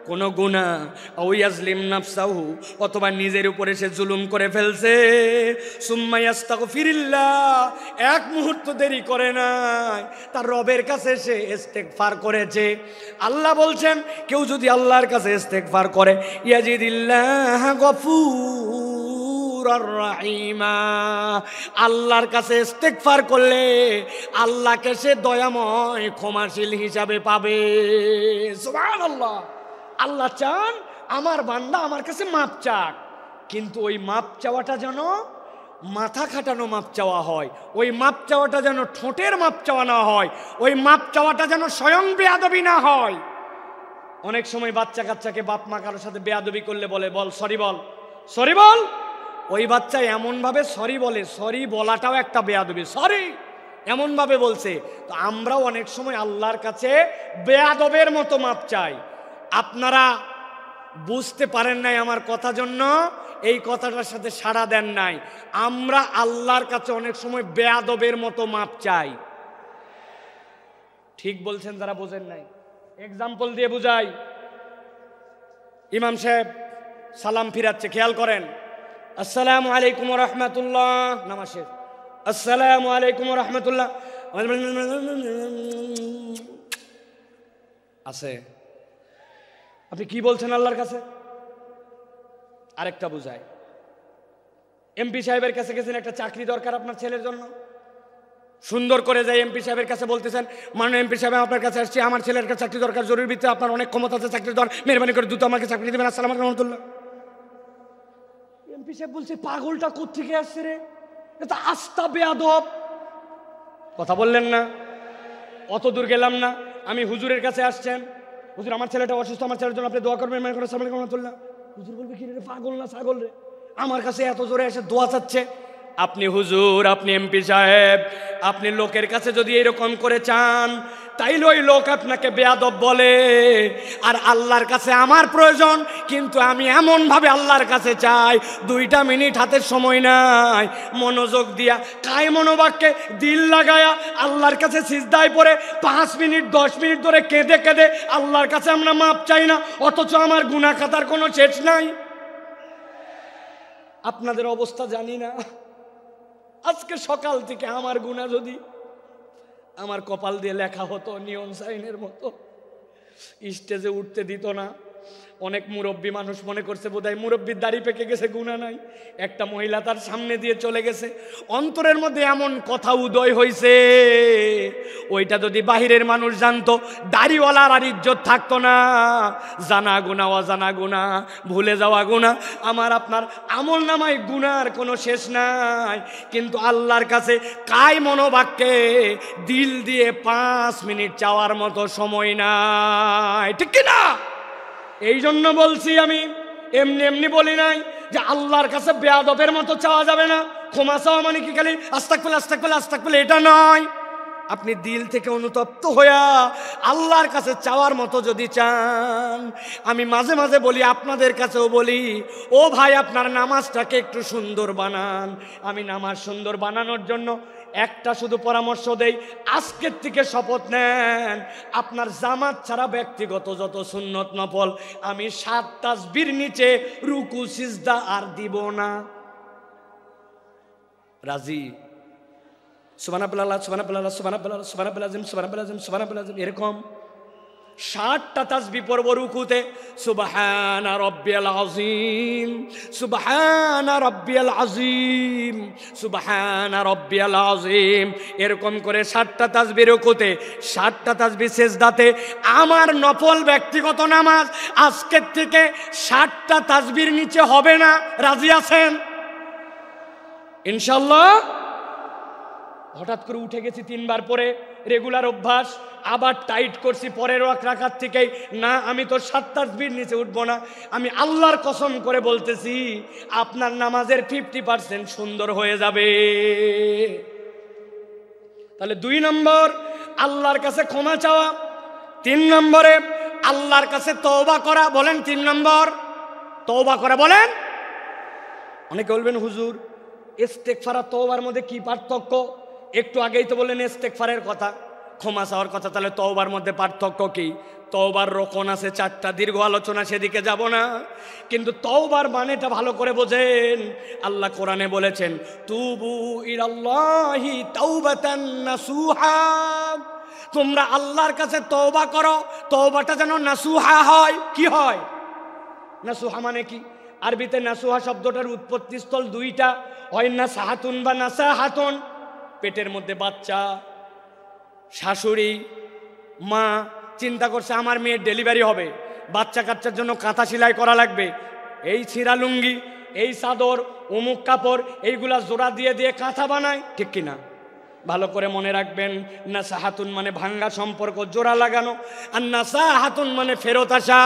কোন গুনাহ, আও ইয়াজলিম নাফসাহু, অথবা নিজের উপরে সে জুলুম করে ফেলছে, সুম্মা ইস্তাগফিরিল্লাহ, 1 মুহূর্ত দেরি করে নাই, তার রবের কাছে সে ইস্তেগফার করেছে। আল্লাহ বলছেন, কেউ যদি আল্লাহর কাছে ইস্তেগফার করে, ইয়াজিদিল্লাহ গফুরার রহিমা, আল্লাহর কাছে ইস্তেগফার করলে আল্লাহকে সে দয়াময় ক্ষমাশীল হিসাবে পাবে। সুবহানাল্লাহ। আল্লাহ চান আমার বান্দা আমার কাছে মাপ চাক, কিন্তু ওই মাপ চাওয়াটা যেন মাথা খাটানো মাপ চাওয়া হয়, ওই মাপ চাওয়াটা যেন ঠোঁটের মাপ চাওয়া না হয়, ওই মাপ চাওয়াটা যেন স্বয়ং বেয়াদবি না হয়। অনেক সময় বাচ্চা কাচ্চাকে বাপ মা কারোর সাথে বেয়াদবি করলে বলে, বল সরি, বল সরি, বল। ওই বাচ্চা এমনভাবে সরি বলে, সরি বলাটাও একটা বেয়াদবি, সরি এমনভাবে বলছে। তো আমরাও অনেক সময় আল্লাহর কাছে বেয়াদবের মতো মাপ চাই। আপনারা বুঝতে পারেন নাই আমার কথা, জন্য এই কথাটার সাথে সাড়া দেন নাই। আমরা আল্লাহর কাছে অনেক সময় বেয়াদবের মতো মাপ চাই। ঠিক বলছেন যারা বোঝেন নাই। এক্সাম্পল দিয়ে বুঝাই। ইমাম সাহেব সালাম ফিরাচ্ছে, খেয়াল করেন। আসসালামু আলাইকুম ওয়া রাহমাতুল্লাহ, নামাজ শেষ, আসসালামু আলাইকুম ওয়া রাহমাতুল্লাহ আছে। আপনি কি বলছেন আল্লাহর কাছে? আরেকটা বুঝায়, এমপি সাহেবের কাছে গেছেন, একটা চাকরি দরকার আপনার ছেলের জন্য, সুন্দর করে যাই এমপি সাহেবের কাছে বলতেছেন, মাননীয় এমপি সাহেব আপনার কাছে আসছি, আমার ছেলের কাছে চাকরি দরকার, জরুরি ভিত্তিতে, আপনার অনেক ক্ষমতা আছে, চাকরি দরকার, মেহরবানি করে দ্রুত আমাকে চাকরি দেবেন, আসসালামু আলাইকুম রহমতুল্লাহ। এমপি সাহেব বলছে পাগলটা কোত্থেকে আসছে রে, এটা আস্তা বেয়াদব। কথা বললেন না, অত দূর গেলাম না, আমি হুজুরের কাছে আসছেন, হুজুর আমার ছেলেটা অসুস্থ, আমার ছেলের জন্য আপনি দোয়া করবেন, মেহরবানি করে আসসালামু আলাইকুম রহমতুল্লাহ। হুজুর বলবে কি রে, পাগল না ছাগল রে, আমার কাছে এত জোরে এসে দোয়া চাচ্ছে। আপনি হুজুর, আপনি এমপি সাহেব, আপনি লোকের কাছে যদি এরকম করে চান তাইলে ওই লোক আপনাকে বেয়াদব বলে। আর আল্লাহর কাছে আমার প্রয়োজন, কিন্তু আমি এমন ভাবে আল্লাহর কাছে চাই, 2টা মিনিট হাতের সময় নাই, মনোযোগ দিয়া কায় মনোবাক্যে দিল লাগায়া আল্লাহর কাছে সিজদায় পড়ে 5 মিনিট 10 মিনিট ধরে কেঁদে কেঁদে আল্লাহর কাছে আমরা মাপ চাই না, অথচ আমার গুনাহ খাতার কোনো শেষ নাই। আপনাদের অবস্থা জানি না, আজকে সকাল থেকে আমার গুনাহ যদি আমার কপাল দিয়ে লেখা হতো নিয়ন সাইনের মতো, স্টেজে উঠতে দিত না। অনেক মুরব্বী মানুষ মনে করছে বোধহয় মুরব্বীর দাড়ি পেকে গেছে, গুনাহ নাই। একটা মহিলা তার সামনে দিয়ে চলে গেছে, অন্তরের মধ্যে এমন কথা উদয় হয়েছে, ওইটা যদি বাহিরের মানুষ জানতো, দাড়িওয়ালার আর ইজ্জত থাকতো না। জানা গুনাহ, অজানা গুনাহ, ভুলে যাওয়া গুনাহ, আমার আপনার আমল নামায় গুনার কোনো শেষ নাই। কিন্তু আল্লাহর কাছে কায় মনোবাক্যে দিল দিয়ে 5 মিনিট চাওয়ার মতো সময় নাই, ঠিক কিনা? এই জন্য বলছি, আমি এমনি এমনি বলি নাই যে আল্লাহর কাছে বেয়াদবের মতো চাওয়া যাবে না। ক্ষমা চাওয়া মানে কি খালি আস্তাগফিরুল্লাহ আস্তাগফিরুল্লাহ আস্তাগফিরুল্লাহ, এটা নয়। আপনি দিল থেকে অনুতপ্ত হইয়া আল্লাহর কাছে চাওয়ার মতো যদি চান, আমি মাঝে মাঝে বলি, আপনাদের কাছেও বলি, ও ভাই আপনার নামাজটাকে একটু সুন্দর বানান। আমি নামাজ সুন্দর বানানোর জন্য একটা শুধু পরামর্শ দেই, আজকের থেকে শপথ নেন, আপনার জামাত ছাড়া ব্যক্তিগত যত সুন্নত নফল আমি 7 তাসবির নিচে রুকু সিজদা আর দিব না। রাজি? সুবহানাল্লাহ সুবহানাল্লাহ সুবহানাল্লাহ সুবহানাল্লাহ সুবহানাল্লাহ সুবহানাল্লাহ, এরকম 60টা তাসবিহ পড়ব রুকুতে, সুবহানা রাব্বিয়াল আযীম সুবহানা রাব্বিয়াল আযীম সুবহানা রাব্বিয়াল আযীম, এরকম করে 60টা তাসবিহ রুকুতে, 60টা তাসবিহ সিজদাতে। আমার নফল ব্যক্তিগত নামাজ আজকের থেকে 60টা তাসবির নিচে হবে না। রাজি আছেন ইনশাআল্লাহ? হঠাৎ করে উঠে গেছি 3 বার পরে, রেগুলার অভ্যাস, আবার টাইট করছি পরের রাকাত থেকেই, না আমি তো 7 তাসবির নিচে উঠবো না। আমি আল্লাহর কসম করে বলতেছি, আপনার নামাজের 50% সুন্দর হয়ে যাবে। তাহলে 2 নম্বর আল্লাহর কাছে ক্ষমা চাওয়া, 3 নম্বরে আল্লাহর কাছে তওবা করা। বলেন 3 নম্বর তওবা করা। বলেন। অনেকে বলবেন হুজুর ইস্তেগফার আর তওবার মধ্যে কি পার্থক্য? একটু আগেই তো বললেন ইস্তেগফারের কথা, ক্ষমা চাওয়ার কথা, তাহলে তওবার মধ্যে পার্থক্য কি? তওবার রকম আছে 4টা, দীর্ঘ আলোচনা সেদিকে যাব না, কিন্তু তওবার মানেটা ভালো করে বোঝেন। আল্লাহ কোরআনে বলেছেন, তুবু ইলাল্লাহি তাওবাতান নাসুহা, তোমরা আল্লাহর কাছে তওবা করো, তওবাটা যেন নাসুহা হয়। কি হয় নাসুহা মানে কি? আরবিতে নাসুহা শব্দটার উৎপত্তি স্থল 2টা, হয় নাসাহাতুন বা নাসাহাতুন। পেটের মধ্যে বাচ্চা, শাশুড়ি মা চিন্তা করছে আমার মেয়ের ডেলিভারি হবে, বাচ্চা কাচ্চার জন্য কাঁথা সেলাই করা লাগবে, এই ছিঁড়া লুঙ্গি, এই চাদর, অমুক কাপড়, এইগুলা জোড়া দিয়ে দিয়ে কাঁথা বানায়, ঠিক কিনা? ভালো করে মনে রাখবেন, নাসাহাতুন মানে ভাঙ্গা সম্পর্ক জোড়া লাগানো, আর নাসাহাতুন মানে ফেরত আসা।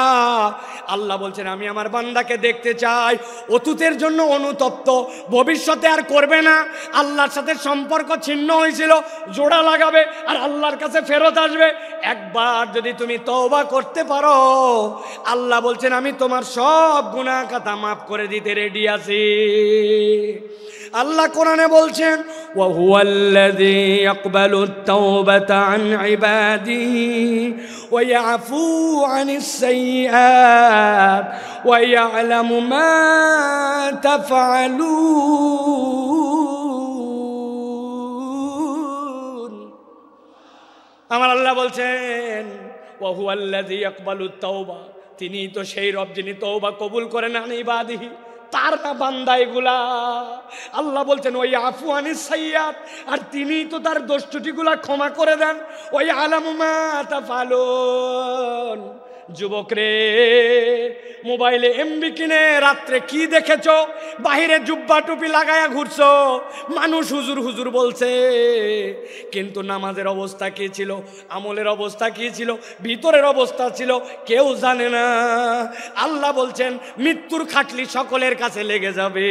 আল্লাহ বলছেন আমি আমার বান্দাকে দেখতে চাই অতীতের জন্য অনুতপ্ত, ভবিষ্যতে আর করবে না। আল্লাহর সাথে সম্পর্ক ছিন্ন হয়েছিল, জোড়া লাগাবে আর আল্লাহর কাছে ফেরত আসবে। একবার যদি তুমি তওবা করতে পারো, আল্লাহ বলছেন আমি তোমার সব গুনাহ খাতা মাফ করে দিতে রেডি আছি। আল্লাহ কোরআনে বলছেন, وهو الذي يقبل التوبة عن عباده ويعفو عن السيئات ويعلم ما تفعلون আমার আল্লাহ বলছেন وهو الذي يقبل التوبة তিনি তো সেই রব যিনি তওবা কবুল করেন আন ইবাদিহি তার না বান্দা এগুলা আল্লাহ বলছেন ওই আফু আনিস সাইয়্যাত আর তিনি তো তার দোষ ত্রুটিগুলা ক্ষমা করে দেন ওই আলামু মা তাফালুন যুবক রে মোবাইলে এমবি কিনে রাত্রে কি দেখেছো বাহিরে জুব্বা টুপি লাগায়া ঘুরছো মানুষ হুজুর হুজুর বলছে কিন্তু নামাজের অবস্থা কি ছিল আমলের অবস্থা কি ছিল ভিতরের অবস্থা ছিল কেউ জানে না আল্লাহ বলছেন মৃত্যুর খাটলি সকলের কাছে লেগে যাবে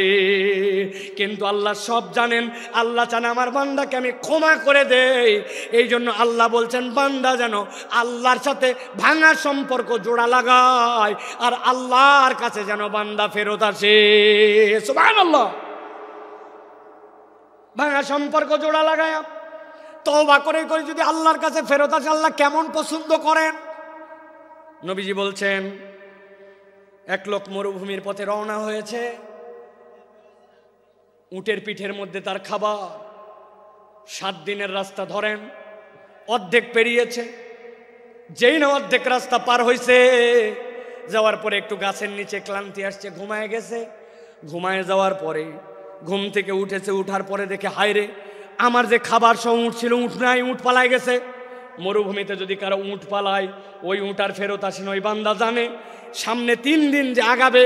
কিন্তু আল্লাহ সব জানেন আল্লাহ চান আমার বান্দাকে আমি ক্ষমা করে দেই এই জন্য আল্লাহ বলছেন বান্দা যেন আল্লাহর সাথে ভাঙা সম্পর্ক জোড়া লাগায় আর আল্লাহর কাছে যেন বান্দা ফেরত আসে সুবহানাল্লাহ ভাঙা সম্পর্ক জোড়া লাগায় তওবা করে করে যদি আল্লাহর কাছে ফেরত আসে আল্লাহ কেমন পছন্দ করেন নবীজি বলছেন এক লোক মরুভূমির পথে রওনা হয়েছে উটের পিঠের মধ্যে তার খাবার 7 দিনের রাস্তা ধরেন অর্ধেক পেরিয়েছে যেই না অর্ধেক রাস্তা পার হয়েছে যাওয়ার পরে একটু গাছের নিচে ক্লান্তি আসছে ঘুমায় গেছে ঘুমায় যাওয়ার পরে ঘুম থেকে উঠেছে উঠার পরে দেখে হায়রে আমার যে খাবার সহ উঠ ছিল উঠ নাই উঠ পালায় গেছে মরুভূমিতে যদি কারো উঠ পালায় ওই উঠ আর ফেরত আসে না ওই বান্দা জানে সামনে 3 দিন যে আগাবে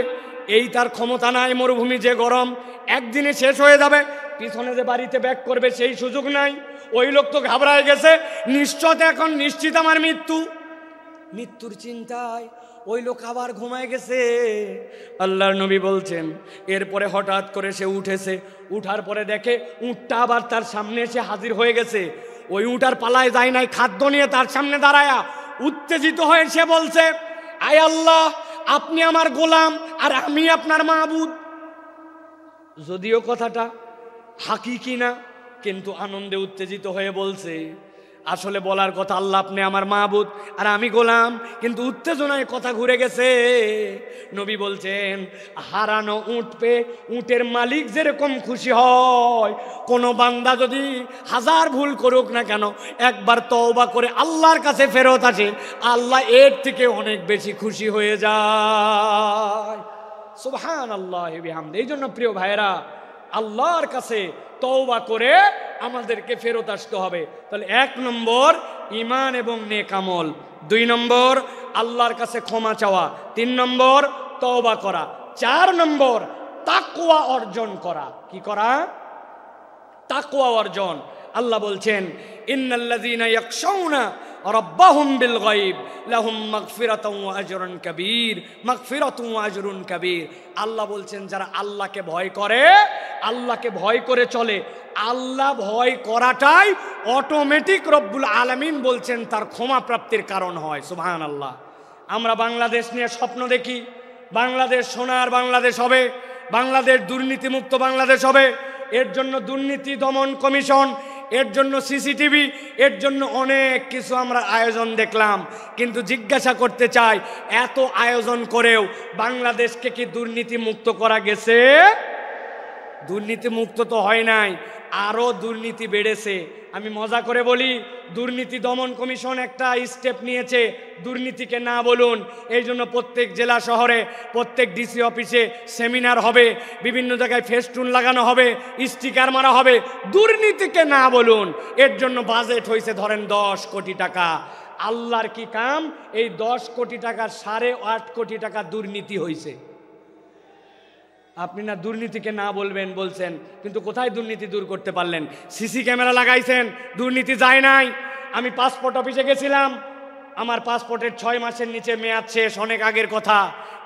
এই তার ক্ষমতা নাই মরুভূমি যে গরম একদিনে শেষ হয়ে যাবে পিছনে যে বাড়িতে ব্যাক করবে সেই সুযোগ নাই ওই লোক তো ঘাবড়ায় গেছে নিশ্চয় এখন নিশ্চিত আমার মৃত্যুর চিন্তায় ওই লোক আবার ঘুমায় গেছে আল্লাহর নবী বলছেন এরপরে হঠাৎ করে সে উঠেছে উঠার পরে দেখে উটটা আবার তার সামনে এসে হাজির হয়ে গেছে ওই উটার পালায় যায় নাই খাদ্য নিয়ে তার সামনে দাঁড়ায়া উত্তেজিত হয়ে সে বলছে আয় আল্লাহ আপনি আমার গোলাম আর আমি আপনার মাবুদ যদিও কথাটা হাকিকি না কিন্তু আনন্দে উত্তেজিত হয়ে বলছে আসলে বলার কথা আল্লাহ আপনি আমার মাবুদ আর আমি গোলাম কিন্তু উত্তেজনায় কথা ঘুরে গেছে নবী বলছেন হারানো উট পেয়ে উটের মালিক যেরকম খুশি হয় কোন বান্দা যদি 1000 ভুল করুক না কেন একবার তওবা করে আল্লাহর কাছে ফেরত আসে আল্লাহ এর থেকে অনেক বেশি খুশি হয়ে যায় সুবহানাল্লাহি বিহামদি এই জন্য প্রিয় ভাইরা আল্লাহর কাছে তওবা করে আমাদেরকে ফেরত আসতে হবে তাহলে 1 নম্বর ঈমান এবং নেক আমল 2 নম্বর আল্লাহর কাছে ক্ষমা চাওয়া 3 নম্বর তওবা করা 4 নম্বর তাকওয়া অর্জন করা কি করা তাকওয়া অর্জন আল্লাহ বলছেন ইন্নাল্লাযীনা ইয়াখশাউনা রাব্বাহুম বিল গায়ব লাহুম মাগফিরাতুন ওয়া আজরুন কাবীর মাগফিরাতুন ওয়া আজরুন কাবীর আল্লাহ বলছেন যারা আল্লাহকে ভয় করে আল্লাহকে ভয় করে চলে আল্লাহ ভয় করাটাই অটোমেটিক রব্বুল আলামিন বলছেন তার ক্ষমা প্রাপ্তির কারণ হয় সুবহানাল্লাহ আমরা বাংলাদেশ নিয়ে স্বপ্ন দেখি বাংলাদেশ সোনার বাংলাদেশ হবে বাংলাদেশ দুর্নীতিমুক্ত বাংলাদেশ হবে এর জন্য দুর্নীতি দমন কমিশন এর জন্য সিসিটিভি এর জন্য অনেক কিছু আমরা আয়োজন দেখলাম কিন্তু জিজ্ঞাসা করতে চাই এত আয়োজন করেও বাংলাদেশকে কি দুর্নীতি মুক্ত করা গেছে দুর্নীতি মুক্ত তো হয় নাই আরো দুর্নীতি বেড়েছে আমি মজা করে বলি দুর্নীতি দমন কমিশন একটা স্টেপ নিয়েছে দুর্নীতিকে না বলুন এই জন্য প্রত্যেক জেলা শহরে প্রত্যেক ডিসি অফিসে সেমিনার হবে বিভিন্ন জায়গায় ফেস্টুন লাগানো হবে স্টিকার মারা হবে দুর্নীতিকে না বলুন এর জন্য বাজেট হয়েছে ধরেন 10 কোটি টাকা আল্লাহর কি কাম এই 10 কোটি টাকার 8.5 কোটি টাকা দুর্নীতি হয়েছে আপনি না দুর্নীতিকে না বলবেন বলছেন কিন্তু কোথায় দুর্নীতি দূর করতে পারলেন সিসি ক্যামেরা লাগাইছেন দুর্নীতি যায় নাই আমি পাসপোর্ট অফিসে গেছিলাম আমার পাসপোর্টের 6 মাসের নিচে মেয়াদ শেষ অনেক আগের কথা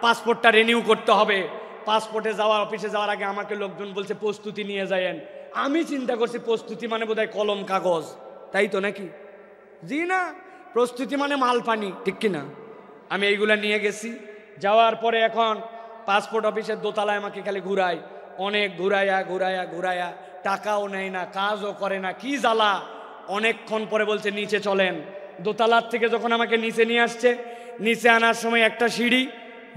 পাসপোর্টটা রিনিউ করতে হবে পাসপোর্টে যাওয়া অফিসে যাওয়ার আগে আমাকে লোকজন বলছে প্রস্তুতি নিয়ে যায়েন আমি চিন্তা করছি প্রস্তুতি মানে বোধহয় কলম কাগজ তাই তো নাকি জি না প্রস্তুতি মানে মাল পানি ঠিক কি না আমি এইগুলা নিয়ে গেছি যাওয়ার পরে এখন পাসপোর্ট অফিসের দোতলায় আমাকে খালি ঘুরায় অনেক ঘুরায়া টাকাও নেয় না, কাজও করে না, কি জ্বালা। অনেকক্ষণ পরে বলছে নিচে চলেন। দোতলার থেকে যখন আমাকে নিচে নিয়ে আসছে, নিচে আনার সময় একটা সিঁড়ি,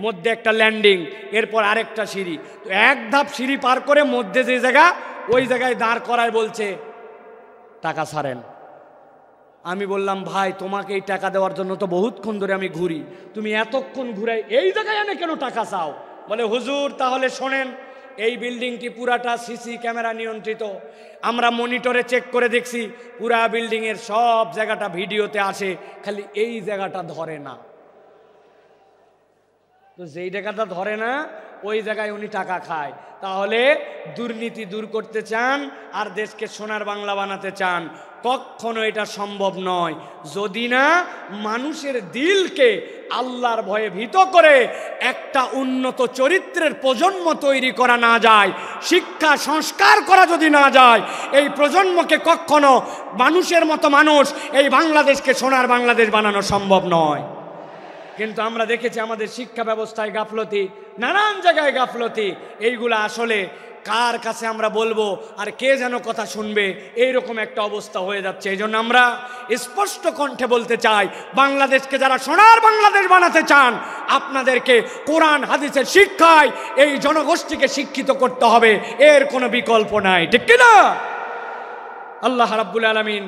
মধ্যে একটা ল্যান্ডিং, এরপর আরেকটা সিঁড়ি। তো এক ধাপ সিঁড়ি পার করে মধ্যে যে জায়গা, ওই জায়গায় দাঁড় করায় বলছে টাকা ছাড়েন। আমি বললাম ভাই তোমাকে এই টাকা দেওয়ার জন্য তো বহুতক্ষণ ধরে আমি ঘুরি, তুমি এতক্ষণ ঘুরাই এই জায়গায় এনে কেন টাকা চাও? বলে হুজুর তাহলে শোনেন, এই বিল্ডিংটি পুরাটা সিসি ক্যামেরা নিয়ন্ত্রিত, আমরা মনিটরে চেক করে দেখছি পুরা বিল্ডিংয়ের সব জায়গাটা ভিডিওতে আসে, খালি এই জায়গাটা ধরে না। তো যেই জায়গাটা ধরে না ওই জায়গায় উনি টাকা খায়। তাহলে দুর্নীতি দূর করতে চান আর দেশকে সোনার বাংলা বানাতে চান, কখনো এটা সম্ভব নয় যদি না মানুষের দিলকে আল্লাহর ভয়ে ভীত করে একটা উন্নত চরিত্রের প্রজন্ম তৈরি করা না যায়, শিক্ষা সংস্কার করা যদি না যায়, এই প্রজন্মকে কখনো মানুষের মতো মানুষ এই বাংলাদেশকে সোনার বাংলাদেশ বানানো সম্ভব নয়। কিন্তু আমরা দেখেছি আমাদের শিক্ষা ব্যবস্থায় গাফলতি, নানান জায়গায় গাফলতি। এইগুলা আসলে কার কাছে আমরা বলবো আর কে যেন কথা শুনবে, এইরকম একটা অবস্থা হয়ে যাচ্ছে। এই জন্য আমরা স্পষ্ট কণ্ঠে বলতে চাই, বাংলাদেশকে যারা সোনার বাংলাদেশ বানাতে চান, আপনাদেরকে কোরআন হাদিসের শিক্ষায় এই জনগোষ্ঠীকে শিক্ষিত করতে হবে, এর কোনো বিকল্প নাই, ঠিক কিনা? আল্লাহ রাব্বুল আলামিন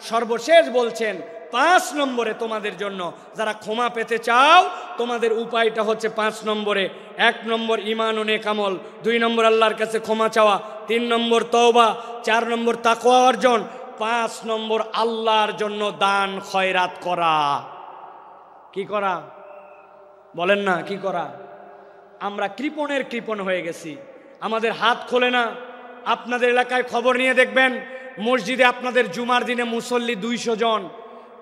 সর্বশেষ বলছেন 5 নম্বরে তোমাদের জন্য, যারা ক্ষমা পেতে চাও তোমাদের উপায়টা হচ্ছে 5 নম্বরে। 1 নম্বর ঈমান ও নেক আমল, 2 নম্বর আল্লাহর কাছে ক্ষমা চাওয়া, 3 নম্বর তওবা, 4 নম্বর তাকওয়া অর্জন, 5 নম্বর আল্লাহর জন্য দান খয়রাত করা। কি করা বলেন না, কি করা? আমরা কৃপণের কৃপণ হয়ে গেছি, আমাদের হাত খোলে না। আপনাদের এলাকায় খবর নিয়ে দেখবেন, মসজিদে আপনাদের জুমার দিনে মুসল্লি 200 জন,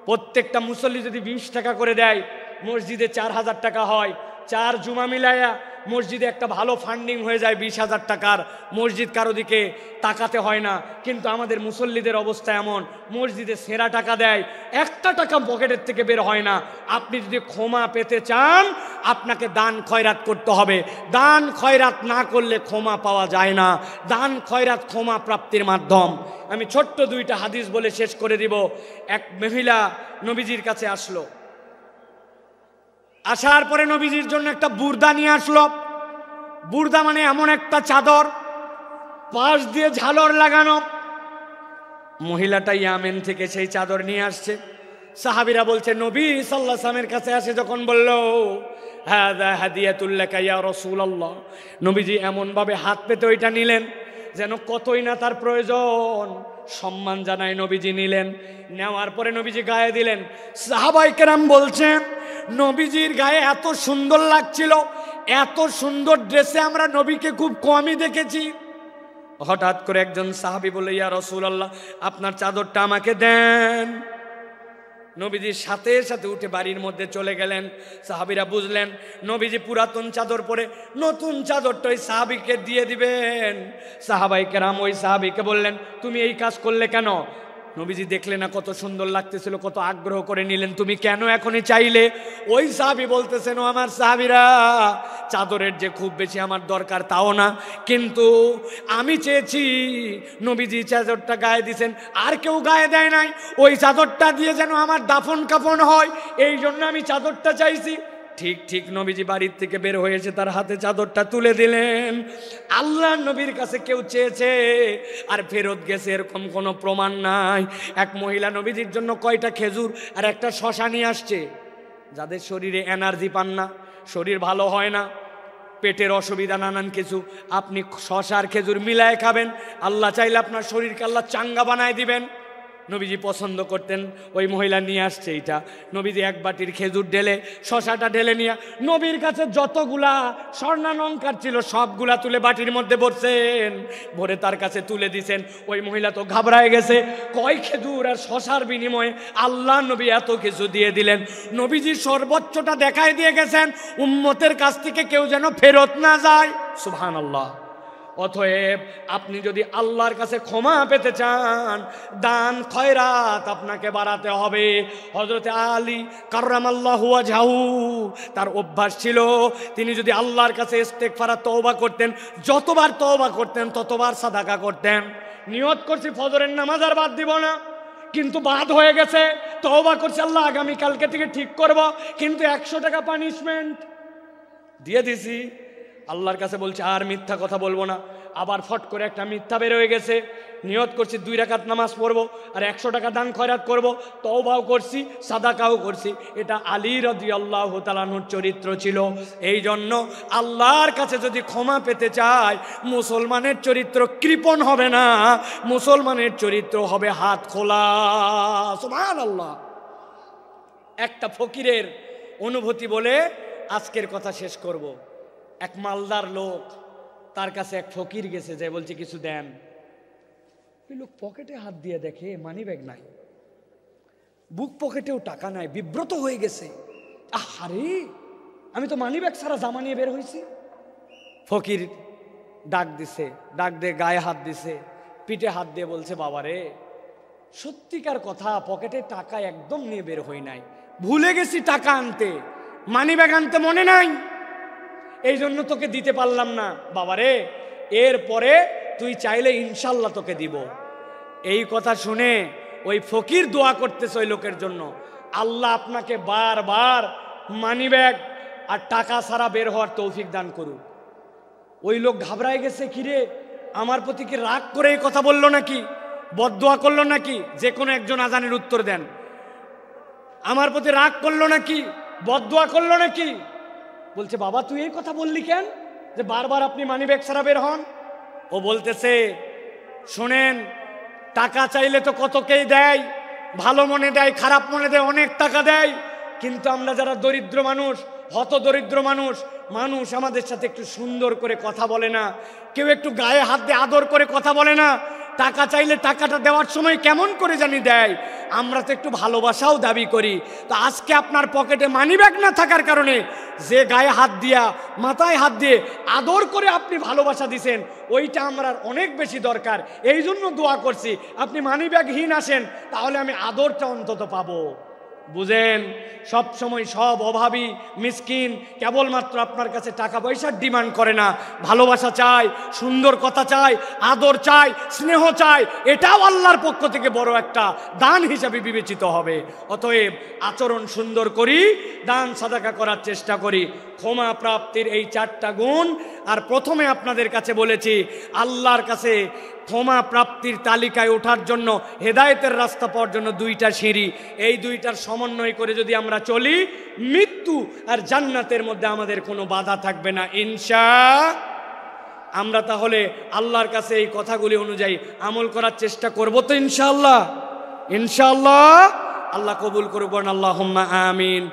প্রত্যেকটা মুসল্লি যদি 20 টাকা করে দেয়, মসজিদে 4000 টাকা হয়। 4 জুমা মিলায়া মসজিদে একটা ভালো ফান্ডিং হয়ে যায় 20,000 টাকার। মসজিদ কারো দিকে তাকাতে হয় না। কিন্তু আমাদের মুসল্লিদের অবস্থা এমন, মসজিদে সেরা টাকা দেয়, একটা টাকা পকেটের থেকে বের হয় না। আপনি যদি ক্ষমা পেতে চান আপনাকে দান খয়রাত করতে হবে। দান খয়রাত না করলে ক্ষমা পাওয়া যায় না। দান খয়রাত ক্ষমা প্রাপ্তির মাধ্যম। আমি ছোট্ট 2টা হাদিস বলে শেষ করে দিব। এক মহিলা নবীজির কাছে আসলো, আসার পরে নবীজির জন্য একটা বুর্দা নিয়ে আসলো। বুর্দা মানে এমন একটা চাদর, পাশ দিয়ে ঝালর লাগানো। মহিলাটা ইয়ামেন থেকে সেই চাদর নিয়ে আসছে। সাহাবীরা বলছে নবী সাল্লাল্লাহু আলাইহি ওয়াসাল্লামের কাছে আসে যখন বলল হাযা হাদিয়াতুল লাকা ইয়া রাসূলুল্লাহ, নবীজি এমন ভাবে হাত পেতে ওইটা নিলেন যেন কতই না তার প্রয়োজন। সম্মান জানায় নবীজি নিলেন। নেওয়ার পরে নবীজি গায়ে দিলেন। সাহাবায়ে কেরাম বলছেন নবীজির গায়ে এত সুন্দর লাগছিল, এত সুন্দর ড্রেসে আমরা নবীকে খুব কমই দেখেছি। হঠাৎ করে একজন সাহাবী বলে ইয়া রাসূলুল্লাহ আপনার চাদরটা আমাকে দেন। নবীজির সাথে সাথে উঠে বাড়ির মধ্যে চলে গেলেন। সাহাবীরা বুঝলেন নবীজি পুরাতন চাদর পরে নতুন চাদরটা ওই সাহাবীকে দিয়ে দিবেন। সাহাবায়ে কেরাম ওই সাহাবীকে বললেন তুমি এই কাজ করলে কেন? নবীজি দেখলেন না কত সুন্দর লাগতেছিল, কত আগ্রহ করে নিলেন, তুমি কেন এখনই চাইলে? ওই সাহাবী বলতেছেন ও আমার সাহাবীরা, চাদরের যে খুব বেশি আমার দরকার তাও না, কিন্তু আমি চেয়েছি নবীজি চাদরটা গায়ে দিয়েছেন, আর কেউ গায়ে দেয় নাই, ওই চাদরটা দিয়ে যেন আমার দাফন কাফন হয়, এই জন্য আমি চাদরটা চাইছি। ঠিক ঠিক নবীজি বাড়ির থেকে বের হয়েছে, তার হাতে চাদরটা তুলে দিলেন। আল্লাহর নবীর কাছে কেউ চেয়েছে আর ফেরত গেছে এরকম কোনো প্রমাণ নাই। এক মহিলা নবীজির জন্য কয়টা খেজুর আর একটা শশা নিয়ে আসছে। যাদের শরীরে এনার্জি পান না, শরীর ভালো হয় না, পেটের অসুবিধা নানান কিছু, আপনি শশা আর খেজুর মিলায় খাবেন, আল্লাহ চাইলে আপনার শরীরকে আল্লাহ চাঙ্গা বানায় দিবেন। নবীজি পছন্দ করতেন, ওই মহিলা নিয়ে আসছে এইটা। নবীজি এক বাটির খেজুর ঢেলে শশাটা ঢেলে নিয়ে নবীর কাছে যতগুলা স্বর্ণালঙ্কার ছিল সবগুলা তুলে বাটির মধ্যে ভরছেন, ভরে তার কাছে তুলে দিছেন। ওই মহিলা তো ঘাবড়ায় গেছে, কয় খেজুর আর শশার বিনিময়ে আল্লাহ নবী এত কিছু দিয়ে দিলেন। নবীজি সর্বোচ্চটা দেখায় দিয়ে গেছেন, উম্মতের কাছ থেকে কেউ যেন ফেরত না যায়। সুবহানাল্লাহ। অতএব আপনি যদি আল্লাহর কাছে ক্ষমা পেতে চান, দান খয়রাত আপনাকে বাড়াতে হবে। হযরত আলী কাররামাল্লাহু ওয়াজহাহু, তার অভ্যাস ছিল তিনি যদি আল্লাহর কাছে ইস্তেগফার তওবা করতেন, যতবার তওবা করতেন ততবার সাদাকা করতেন। নিয়ত করছি ফজরের নামাজ আর বাদ দিব না, কিন্তু বাদ হয়ে গেছে। তওবা করছি, আল্লাহ আগামী কালকে থেকে ঠিক করব, কিন্তু 100 টাকা পানিশমেন্ট দিয়ে দিছি। আল্লাহর কাছে বলছে আর মিথ্যা কথা বলবো না। আবার ফট করে একটা মিথ্যা বের হয়ে গেছে। নিয়ত করছি 2 রাকাত নামাজ পড়বো আর 100 টাকা দান খয়রাত করব, তওবাও করছি, সাদাকাও করছি। এটা আলী রাদিয়াল্লাহু তাআলা আনহুর চরিত্র ছিল। এই জন্য আল্লাহর কাছে যদি ক্ষমা পেতে চায়, মুসলমানের চরিত্র কৃপণ হবে না, মুসলমানের চরিত্র হবে হাত খোলা। সুবহানাল্লাহ। একটা ফকিরের অনুভূতি বলে আজকের কথা শেষ করব। এক মালদার লোক, তার কাছে এক ফকির গেছে, যে বলছে কিছু দেন। ওই লোক পকেটে হাত দিয়ে দেখে মানি ব্যাগ নাই, বুক পকেটেও টাকা নাই, বিব্রত হয়ে গেছে। আরে আমি তো মানি ব্যাগ ছাড়া জামা নিয়ে বের হয়েছি। ফকির ডাক দিছে, ডাক দিয়ে গায়ে হাত দিছে, পিঠে হাত দিয়ে বলছে, বাবারে সত্যিকার কথা, পকেটে টাকা একদম নিয়ে বের হই নাই, ভুলে গেছি টাকা আনতে, মানি ব্যাগ আনতে মনে নাই, এই জন্য তোকে দিতে পারলাম না। বাবারে এরপরে তুই চাইলে ইনশাল্লাহ তোকে দিব। এই কথা শুনে ওই ফকির দোয়া করতেছে ওই লোকের জন্য, আল্লাহ আপনাকে বারবার মানি ব্যাগ আর টাকা ছাড়া বের হওয়ার তৌফিক দান করুক। ওই লোক ঘাবড়ায় গেছে, কিরে আমার প্রতি কি রাগ করে এই কথা বললো নাকি, বদদোয়া করলো নাকি? যে কোনো একজন আজানের উত্তর দেন। আমার প্রতি রাগ করলো নাকি, বদদোয়া করলো নাকি? বলছে, বাবা তুই এই কথা বললি কেন, যে বারবার আপনি মানি ব্যাগ ছাড়া বের হন? ও বলতেছে, শোনেন, টাকা চাইলে তো কতকেই দেয়, ভালো মনে দেয়, খারাপ মনে দেয়, অনেক টাকা দেয়, কিন্তু আমরা যারা দরিদ্র মানুষ, হত দরিদ্র মানুষ, মানুষ আমাদের সাথে একটু সুন্দর করে কথা বলে না, কেউ একটু গায়ে হাত দিয়ে আদর করে কথা বলে না, টাকা চাইলে টাকাটা দেওয়ার সময় কেমন করে জানি দেয়। আমরা তো একটু ভালোবাসাও দাবি করি। তো আজকে আপনার পকেটে মানি ব্যাগ না থাকার কারণে যে গায়ে হাত দিয়া, মাথায় হাত দিয়ে আদর করে আপনি ভালোবাসা দিছেন, ওইটা আমরা অনেক বেশি দরকার। এই জন্য দোয়া করছি, আপনি মানি ব্যাগহীন আসেন, তাহলে আমি আদরটা অন্তত পাবো। বুঝেন, সব সময় সব অভাবী মিসকিন কেবলমাত্র আপনার কাছে টাকা পয়সার ডিমান্ড করে না, ভালোবাসা চায়, সুন্দর কথা চায়, আদর চায়, স্নেহ চায়। এটাও আল্লাহর পক্ষ থেকে বড় একটা দান হিসাবে বিবেচিত হবে। অতএব আচরণ সুন্দর করি, দান সাদাকা করার চেষ্টা করি। ক্ষমা প্রাপ্তির এই 4টা গুণ। আর প্রথমে আপনাদের কাছে বলেছি, আল্লাহর কাছে ক্ষমা প্রাপ্তির তালিকায় ওঠার জন্য, হেদায়েতের রাস্তা পাওয়ার জন্য 2টা সিঁড়ি। এই 2টার সমন্বয় করে যদি আমরা চলি, মৃত্যু আর জান্নাতের মধ্যে আমাদের কোনো বাধা থাকবে না ইনশাআল্লাহ। আমরা তাহলে আল্লাহর কাছে এই কথাগুলি অনুযায়ী আমল করার চেষ্টা করব তো ইনশাআল্লাহ। ইনশাআল্লাহ আল্লাহ কবুল করবেন। আল্লাহুম্মা আমিন।